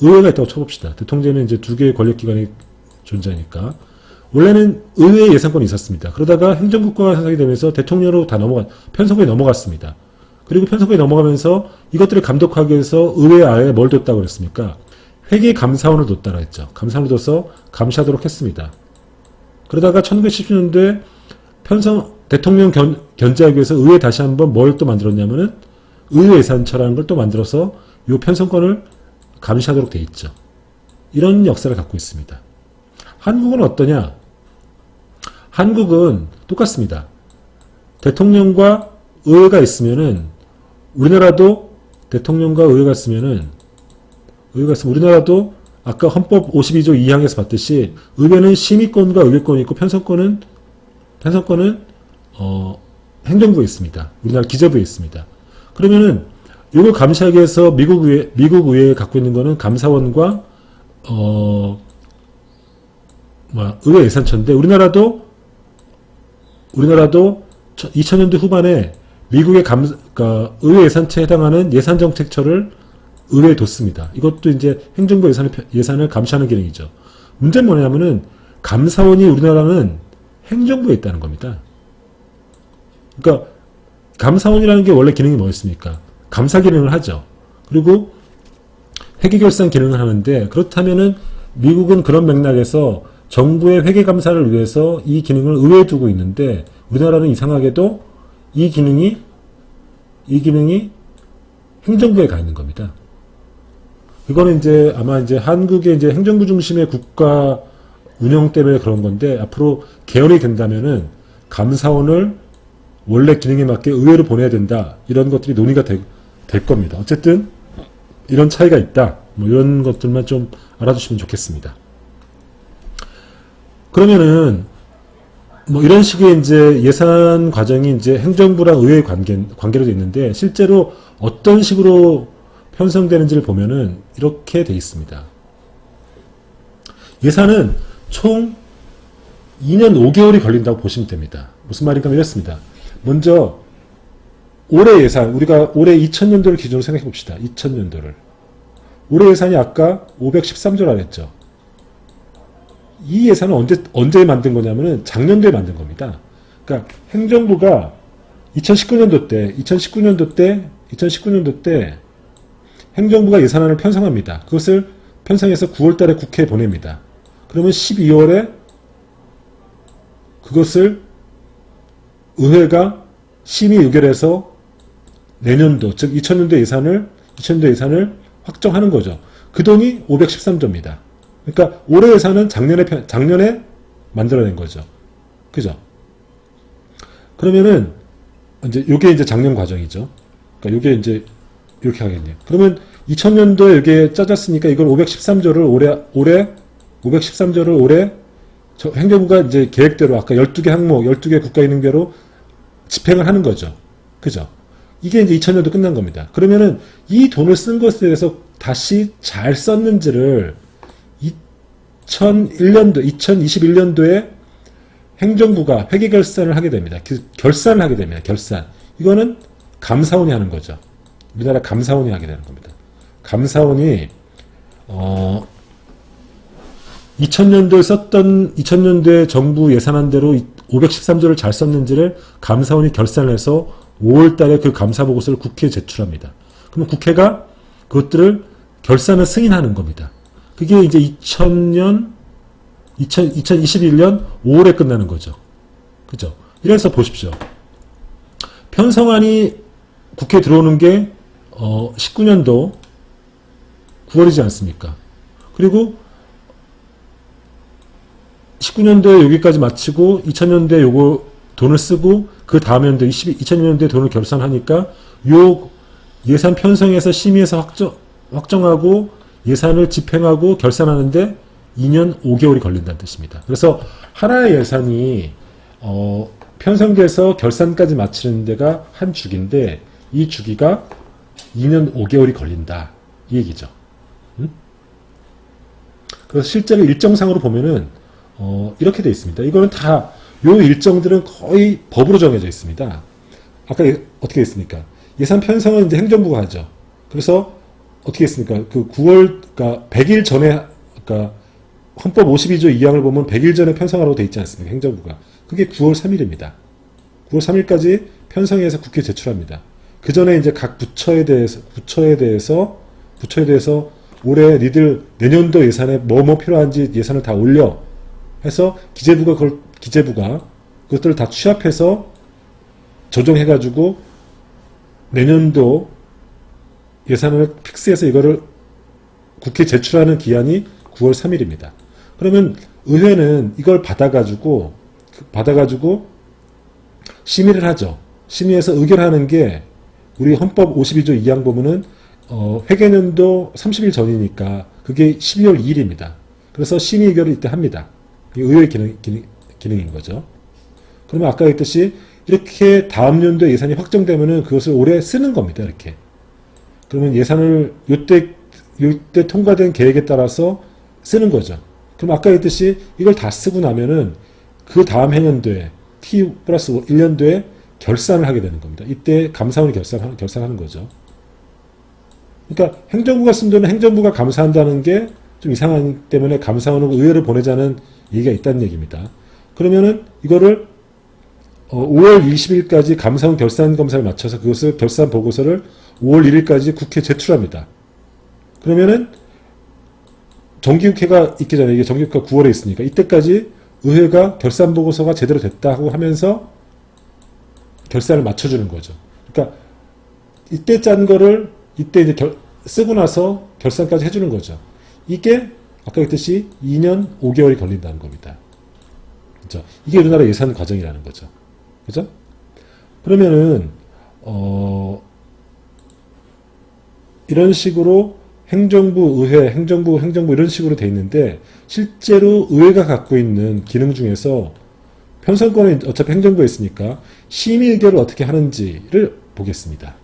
의회가 있다고 쳐봅시다. 대통령제는 이제 두 개의 권력기관이 존재하니까. 원래는 의회 예산권이 있었습니다. 그러다가 행정국가가 생각이 되면서 대통령으로 다 편성권이 넘어갔습니다. 그리고 편성권이 넘어가면서 이것들을 감독하기 위해서 의회 아래에 뭘 뒀다고 그랬습니까? 회계감사원을 뒀다고 했죠. 감사원을 둬서 감시하도록 했습니다. 그러다가 1970년도에 대통령 견제하기 위해서 의회 다시 한번 뭘 또 만들었냐면은 의회 예산처라는 걸 또 만들어서 이 편성권을 감시하도록 돼 있죠. 이런 역사를 갖고 있습니다. 한국은 어떠냐? 한국은 똑같습니다. 대통령과 의회가 있으면은 우리나라도 대통령과 의회가 있으면은 우리나라도 아까 헌법 52조 2항에서 봤듯이 의회는 심의권과 의결권이 있고 편성권은 행정부에 있습니다. 우리나라 기재부에 있습니다. 그러면은 이걸 감시하기 위해서 미국 의회에 갖고 있는 거는 감사원과 의회 예산처인데 우리나라도 2000년대 후반에 미국의 의회 예산처에 해당하는 예산정책처를 의회에 뒀습니다. 이것도 이제 행정부 예산을 감시하는 기능이죠. 문제는 뭐냐면은 감사원이 우리나라는 행정부에 있다는 겁니다. 그러니까 감사원이라는 게 원래 기능이 뭐였습니까? 감사 기능을 하죠. 그리고 회계결산 기능을 하는데 그렇다면은 미국은 그런 맥락에서 정부의 회계감사를 위해서 이 기능을 의회에 두고 있는데 우리나라는 이상하게도 이 기능이 행정부에 가 있는 겁니다. 이거는 이제 아마 이제 한국의 이제 행정부 중심의 국가 운영 때문에 그런 건데 앞으로 개헌이 된다면은 감사원을 원래 기능에 맞게 의회로 보내야 된다. 이런 것들이 논의가 될 겁니다. 어쨌든 이런 차이가 있다. 뭐 이런 것들만 좀 알아두시면 좋겠습니다. 그러면은 뭐 이런 식의 이제 예산 과정이 이제 행정부랑 의회의 관계로 돼 있는데 실제로 어떤 식으로 편성되는지를 보면은 이렇게 돼 있습니다. 예산은 총 2년 5개월이 걸린다고 보시면 됩니다. 무슨 말인가 이렇습니다. 먼저 올해 예산, 우리가 올해 2000년도를 기준으로 생각해 봅시다. 2000년도를. 올해 예산이 아까 513조라 그랬죠. 이 예산은 언제 만든 거냐면은 작년도에 만든 겁니다. 그러니까 행정부가 2019년도 때 행정부가 예산안을 편성합니다. 그것을 편성해서 9월 달에 국회에 보냅니다. 그러면 12월에 그것을 의회가 심의 의결해서 내년도, 즉 2000년도 예산을 확정하는 거죠. 그 돈이 513조입니다. 그러니까 올해 예산은 작년에 만들어낸 거죠. 그죠? 그러면은 요게 이제 작년 과정이죠. 그러니까 요게 이제 이렇게 하겠네요. 그러면 2000년도에 이게 짜졌으니까 이걸 513조를 올해 행정부가 이제 계획대로 아까 12개 항목, 12개 국가기능대로 집행을 하는 거죠. 그죠? 이게 이제 2000년도 끝난 겁니다. 그러면은 이 돈을 쓴 것에 대해서 다시 잘 썼는지를 2021년도에 행정부가 회계결산을 하게 됩니다. 결산을 하게 됩니다. 결산. 이거는 감사원이 하는 거죠. 우리나라 감사원이 하게 되는 겁니다. 감사원이 2000년도에 정부 예산안대로 513조를 잘 썼는지를 감사원이 결산을 해서 5월 달에 그 감사 보고서를 국회에 제출합니다. 그러면 국회가 그것들을 결산을 승인하는 겁니다. 그게 이제 2021년 5월에 끝나는 거죠. 그죠? 이래서 보십시오. 편성안이 국회에 들어오는 게 19년도 9월이지 않습니까? 그리고 19년도에 여기까지 마치고 2000년도에 요거 돈을 쓰고 그 다음 연도 2002년도에 돈을 결산하니까 요 예산 편성에서 심의해서 확정하고 예산을 집행하고 결산하는데 2년 5개월이 걸린다는 뜻입니다. 그래서 하나의 예산이 편성돼서 결산까지 마치는 데가 한 주기인데 이 주기가 2년 5개월이 걸린다. 이 얘기죠. 그래서 실제로 일정상으로 보면은 이렇게 되어 있습니다. 이거는 다 요 일정들은 거의 법으로 정해져 있습니다. 아까 어떻게 했습니까? 예산 편성은 이제 행정부가 하죠. 그래서 어떻게 했습니까? 그 9월, 그러니까 100일 전에, 그러니까 헌법 52조 2항을 보면 100일 전에 편성하라고 되어 있지 않습니까? 행정부가. 그게 9월 3일입니다. 9월 3일까지 편성해서 국회에 제출합니다. 그 전에 이제 각 부처에 대해서 올해 니들 내년도 예산에 뭐 필요한지 예산을 다 올려 해서 기재부가 그것들을 다 취합해서 조정해가지고 내년도 예산을 픽스해서 이거를 국회에 제출하는 기한이 9월 3일입니다. 그러면 의회는 이걸 받아가지고 심의를 하죠. 심의해서 의결하는 게 우리 헌법 52조 2항 보면은 회계년도 30일 전이니까 그게 12월 2일입니다. 그래서 심의 의결을 이때 합니다. 이게 의회의 기능인 거죠. 그러면 아까 했듯이 이렇게 다음 연도에 예산이 확정되면은 그것을 올해 쓰는 겁니다. 이렇게. 그러면 예산을 요때 통과된 계획에 따라서 쓰는 거죠. 그럼 아까 했듯이 이걸 다 쓰고 나면은 그 다음 해년도에 T 플러스 1년도에 결산을 하게 되는 겁니다. 이때 감사원이 결산하는 거죠. 그러니까 행정부가 쓴 돈은 행정부가 감사한다는 게 좀 이상하기 때문에 감사원은 의회를 보내자는 얘기가 있다는 얘기입니다. 그러면은 이거를 5월 20일까지 감사원 결산 검사를 마쳐서 그것을 결산 보고서를 5월 1일까지 국회에 제출합니다. 그러면은 정기국회가 있기 전에 이게 정기국회가 9월에 있으니까 이때까지 의회가 결산 보고서가 제대로 됐다고 하면서 결산을 맞춰주는 거죠. 그러니까 이때 짠 거를 이때 이제 쓰고 나서 결산까지 해주는 거죠. 이게 아까 했듯이 2년 5개월이 걸린다는 겁니다. 그죠? 이게 우리나라 예산 과정이라는 거죠. 그죠? 그러면은 이런 식으로 행정부, 의회, 행정부 이런 식으로 돼 있는데 실제로 의회가 갖고 있는 기능 중에서 편성권은 어차피 행정부에 있으니까 심의 의결을 어떻게 하는지를 보겠습니다.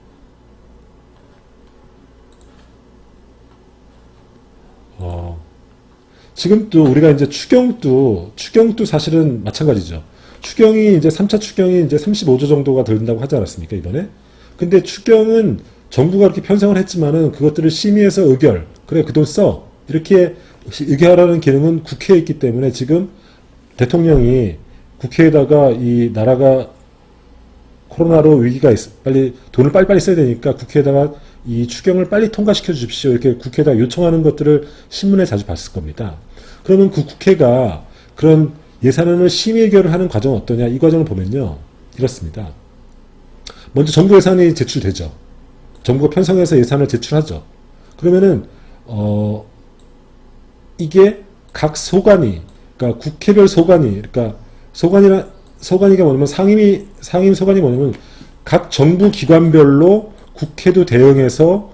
지금 또 우리가 이제 추경도 사실은 마찬가지죠. 추경이 이제 3차 추경이 이제 35조 정도가 들린다고 하지 않았습니까, 이번에? 근데 추경은 정부가 이렇게 편성을 했지만은 그것들을 심의해서 의결, 그래, 그 돈 써. 이렇게 의결하라는 기능은 국회에 있기 때문에 지금 대통령이 국회에다가 이 나라가 코로나로 위기가 빨리 돈을 빨리빨리 써야 되니까 국회에다가 이 추경을 빨리 통과시켜 주십시오. 이렇게 국회에다 요청하는 것들을 신문에 자주 봤을 겁니다. 그러면 그 국회가 그런 예산안을 심의 의결을 하는 과정은 어떠냐? 이 과정을 보면요. 이렇습니다. 먼저 정부 예산이 제출되죠. 정부가 편성해서 예산을 제출하죠. 그러면은 이게 각 소관이, 그러니까 국회별 소관이, 그러니까 소관이가 뭐냐면 상임 소관이 뭐냐면 각 정부 기관별로 국회도 대응해서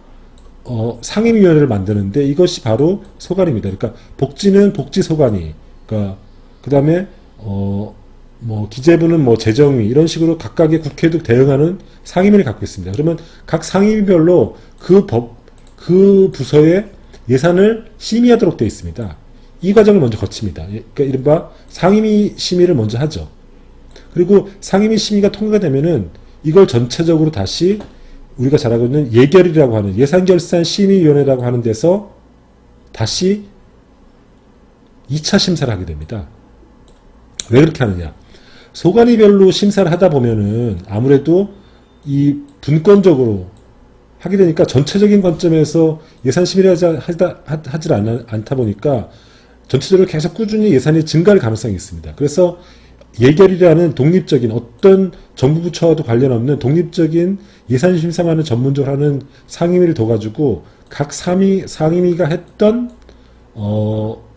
상임위원회를 만드는데 이것이 바로 소관입니다. 그러니까 복지는 복지소관이, 그러니까 그 다음에 뭐 기재부는 뭐 재정위 이런 식으로 각각의 국회도 대응하는 상임위를 갖고 있습니다. 그러면 각 상임위별로 그 부서의 예산을 심의하도록 되어 있습니다. 이 과정을 먼저 거칩니다. 그러니까 이른바 상임위 심의를 먼저 하죠. 그리고 상임위 심의가 통과가 되면은 이걸 전체적으로 다시 우리가 잘 알고 있는 예결이라고 하는 예산결산심의위원회라고 하는 데서 다시 2차 심사를 하게 됩니다. 왜 그렇게 하느냐? 소관위별로 심사를 하다 보면은 아무래도 이 분권적으로 하게 되니까 전체적인 관점에서 예산 심의를 하지 않다 보니까 전체적으로 계속 꾸준히 예산이 증가할 가능성이 있습니다. 그래서 예결이라는 독립적인 어떤 정부 부처와도 관련 없는 독립적인 예산 심사만을 전문적으로 하는 상임위를 둬가지고 각 상임위가 했던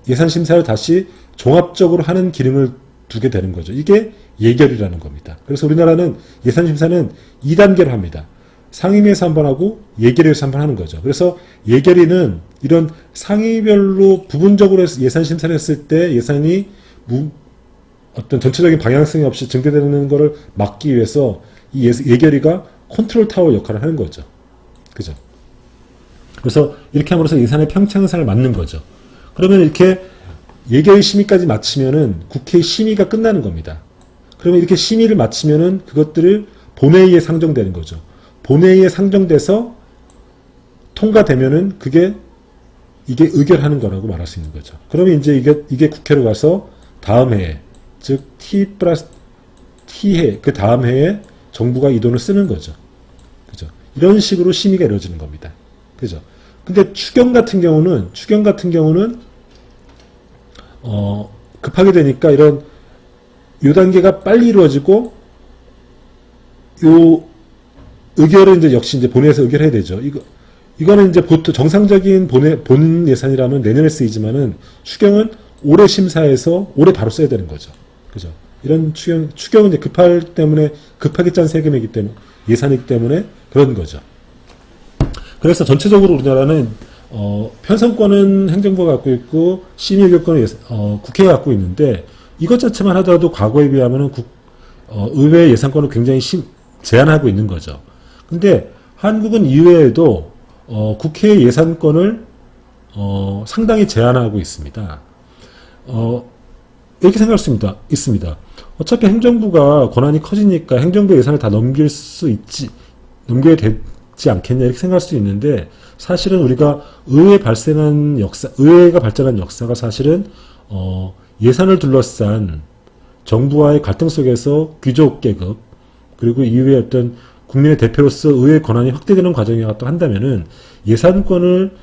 예산 심사를 다시 종합적으로 하는 기능을 두게 되는 거죠. 이게 예결이라는 겁니다. 그래서 우리나라는 예산 심사는 2단계로 합니다. 상임위에서 한 번 하고 예결위에서 한 번 하는 거죠. 그래서 예결위는 이런 상임위별로 부분적으로 예산 심사를 했을 때 예산이 어떤 전체적인 방향성이 없이 증대되는 것을 막기 위해서 이 예결위가 컨트롤 타워 역할을 하는 거죠. 그죠? 그래서 이렇게 함으로써 예산의 평창상을 맞는 거죠. 그러면 이렇게 예결위 심의까지 마치면은 국회 심의가 끝나는 겁니다. 그러면 이렇게 심의를 마치면은 그것들을 본회의에 상정되는 거죠. 본회의에 상정돼서 통과되면은 이게 의결하는 거라고 말할 수 있는 거죠. 그러면 이제 이게 국회로 가서 다음 해에, 즉 T해, 그 다음 해에 정부가 이 돈을 쓰는 거죠. 그죠? 이런 식으로 심의가 이루어지는 겁니다. 그죠? 근데 추경 같은 경우는 급하게 되니까 요 단계가 빨리 이루어지고, 요 의결은 이제 역시 이제 본회의에서 의결해야 되죠. 이거는 이제 보통 정상적인 본 예산이라면 내년에 쓰이지만은 추경은 올해 심사해서 올해 바로 써야 되는 거죠. 그죠? 이런 추경은 이제 급하게 짠 세금이기 때문에, 예산이기 때문에 그런 거죠. 그래서 전체적으로 우리나라는, 편성권은 행정부가 갖고 있고, 심의 의결권은 국회가 갖고 있는데, 이것 자체만 하더라도 과거에 비하면은 의회 예산권을 굉장히 제한하고 있는 거죠. 근데 한국은 이외에도, 국회 예산권을, 상당히 제한하고 있습니다. 이렇게 생각할 수 있습니다. 어차피 행정부가 권한이 커지니까 행정부 예산을 다 넘겨야 되지 않겠냐, 이렇게 생각할 수 있는데, 사실은 우리가 의회가 발전한 역사가 사실은, 예산을 둘러싼 정부와의 갈등 속에서 귀족 계급, 그리고 이후에 어떤 국민의 대표로서 의회 권한이 확대되는 과정이었다 한다면은, 예산권을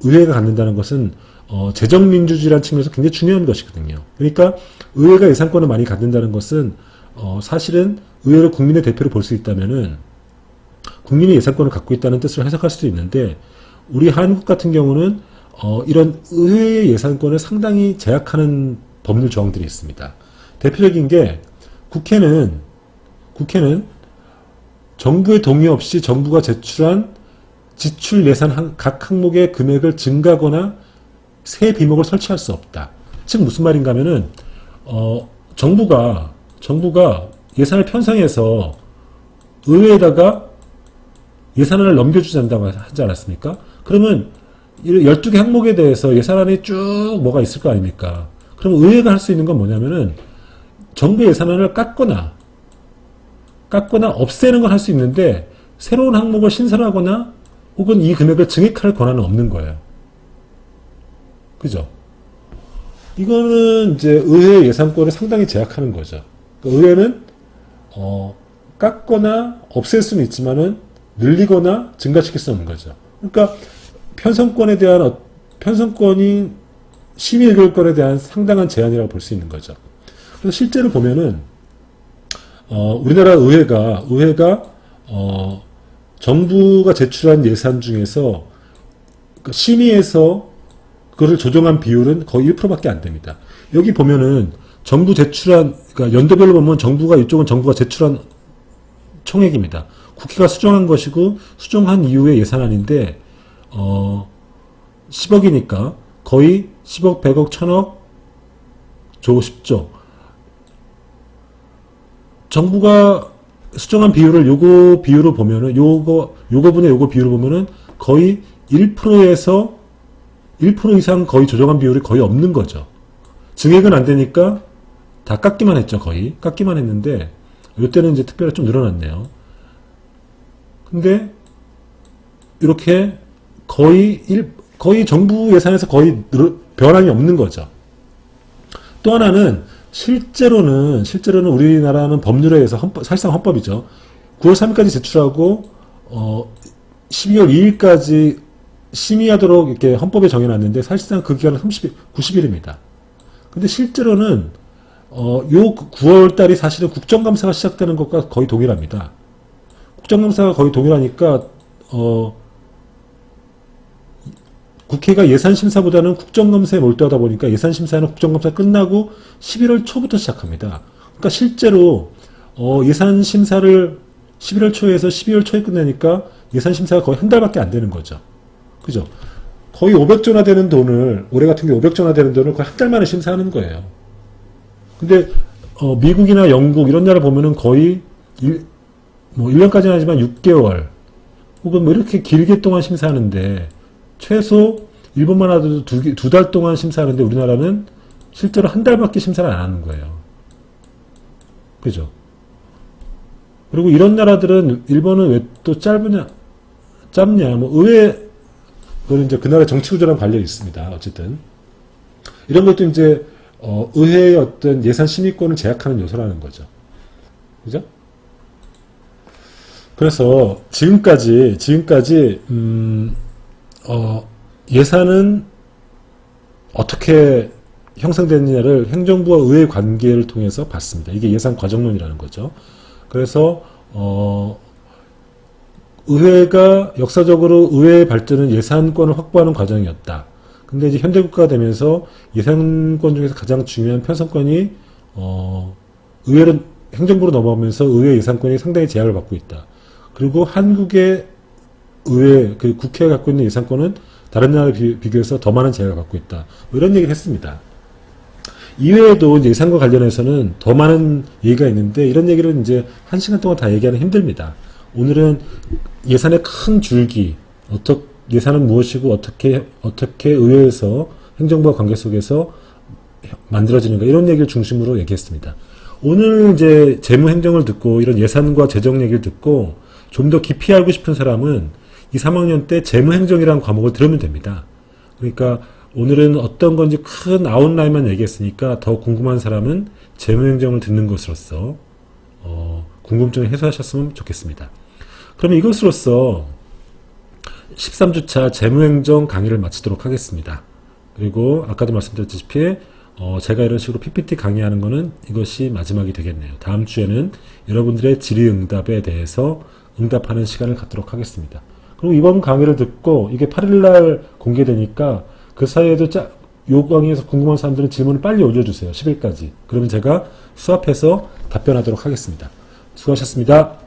의회가 갖는다는 것은, 재정민주주의라는 측면에서 굉장히 중요한 것이거든요. 그러니까, 의회가 예산권을 많이 갖는다는 것은, 사실은 의회를 국민의 대표로 볼 수 있다면은, 국민이 예산권을 갖고 있다는 뜻으로 해석할 수도 있는데, 우리 한국 같은 경우는, 이런 의회의 예산권을 상당히 제약하는 법률 조항들이 있습니다. 대표적인 게, 국회는 정부의 동의 없이 정부가 제출한 지출 예산 각 항목의 금액을 증가하거나 세 비목을 설치할 수 없다. 즉 무슨 말인가 하면은, 정부가 예산을 편성해서 의회에다가 예산안을 넘겨주잔다고 하지 않았습니까? 그러면 12개 항목에 대해서 예산안이 쭉 뭐가 있을 거 아닙니까? 그럼 의회가 할 수 있는 건 뭐냐면은, 정부 예산안을 깎거나 없애는 건 할 수 있는데, 새로운 항목을 신설하거나 혹은 이 금액을 증액할 권한은 없는 거예요. 그죠? 이거는 이제 의회 예산권을 상당히 제약하는 거죠. 그러니까 의회는, 깎거나 없앨 수는 있지만은, 늘리거나 증가시킬 수 없는 거죠. 그러니까, 편성권이 심의의결권에 대한 상당한 제한이라고 볼 수 있는 거죠. 그래서 실제로 보면은, 우리나라 의회가, 정부가 제출한 예산 중에서, 심의에서 그것을 조정한 비율은 거의 1%밖에 안 됩니다. 여기 보면은, 그러니까 연도별로 보면 이쪽은 정부가 제출한 총액입니다. 국회가 수정한 것이고, 수정한 이후의 예산안인데, 10억이니까 거의 10억, 100억, 1000억, 조 10조. 정부가 수정한 비율을 요거 비율로 보면은, 요거분의 요거 비율을 보면은 거의 1%에서 1% 이상 거의 조정한 비율이 거의 없는 거죠. 증액은 안 되니까 다 깎기만 했죠, 거의. 깎기만 했는데, 요때는 이제 특별히 좀 늘어났네요. 근데, 이렇게 거의 정부 예산에서 거의 변함이 없는 거죠. 또 하나는, 실제로는 우리나라는 법률에 의해서 사실상 헌법이죠. 9월 3일까지 제출하고, 12월 2일까지 심의하도록 이렇게 헌법에 정해놨는데, 사실상 그 기간은 90일입니다. 근데 실제로는, 요 9월 달이 사실은 국정감사가 시작되는 것과 거의 동일합니다. 국정감사가 거의 동일하니까, 국회가 예산심사보다는 국정감사에 몰두하다 보니까 예산심사는 국정감사 끝나고 11월 초부터 시작합니다. 그러니까 실제로, 예산심사를 11월 초에서 12월 초에 끝내니까 예산심사가 거의 한 달밖에 안 되는 거죠. 그죠? 거의 500조나 되는 돈을, 올해 같은 경우 500조나 되는 돈을 거의 한 달 만에 심사하는 거예요. 근데, 미국이나 영국 이런 나라 보면은 거의 1년까지는 하지만 6개월, 혹은 뭐 이렇게 길게 동안 심사하는데, 최소 일본만 하더라도 두 달 동안 심사하는데 우리나라는 실제로 한 달밖에 심사를 안 하는 거예요. 그죠? 그리고 이런 나라들은, 일본은 왜 또 짧냐, 뭐, 그건 이제 그 나라 정치 구조랑 관련이 있습니다. 어쨌든. 이런 것도 이제, 의회의 어떤 예산 심의권을 제약하는 요소라는 거죠. 그죠? 그래서 지금까지, 예산은 어떻게 형성됐느냐를 행정부와 의회 관계를 통해서 봤습니다. 이게 예산 과정론이라는 거죠. 그래서 의회가 역사적으로 의회의 발전은 예산권을 확보하는 과정이었다. 근데 이제 현대국가가 되면서 예산권 중에서 가장 중요한 편성권이 의회로 행정부로 넘어오면서 의회 예산권이 상당히 제약을 받고 있다. 그리고 한국의 의회, 그 국회가 갖고 있는 예산권은 다른 나라에 비교해서 더 많은 제약을 갖고 있다. 뭐 이런 얘기를 했습니다. 이외에도 예산과 관련해서는 더 많은 얘기가 있는데 이런 얘기를 이제 한 시간 동안 다 얘기하는 힘듭니다. 오늘은 예산의 큰 줄기, 예산은 무엇이고 어떻게 의회에서 행정부와 관계 속에서 만들어지는가 이런 얘기를 중심으로 얘기했습니다. 오늘 이제 재무행정을 듣고 이런 예산과 재정 얘기를 듣고 좀 더 깊이 알고 싶은 사람은 이 3학년 때 재무행정이라는 과목을 들으면 됩니다. 그러니까 오늘은 어떤 건지 큰 아웃라인만 얘기했으니까 더 궁금한 사람은 재무행정을 듣는 것으로서 궁금증을 해소하셨으면 좋겠습니다. 그럼 이것으로써 13주차 재무행정 강의를 마치도록 하겠습니다. 그리고 아까도 말씀드렸다시피 제가 이런 식으로 PPT 강의하는 거는 이것이 마지막이 되겠네요. 다음 주에는 여러분들의 질의응답에 대해서 응답하는 시간을 갖도록 하겠습니다. 그리고 이번 강의를 듣고 이게 8일날 공개되니까 그 사이에도 요 강의에서 궁금한 사람들은 질문을 빨리 올려주세요. 10일까지. 그러면 제가 수합해서 답변하도록 하겠습니다. 수고하셨습니다.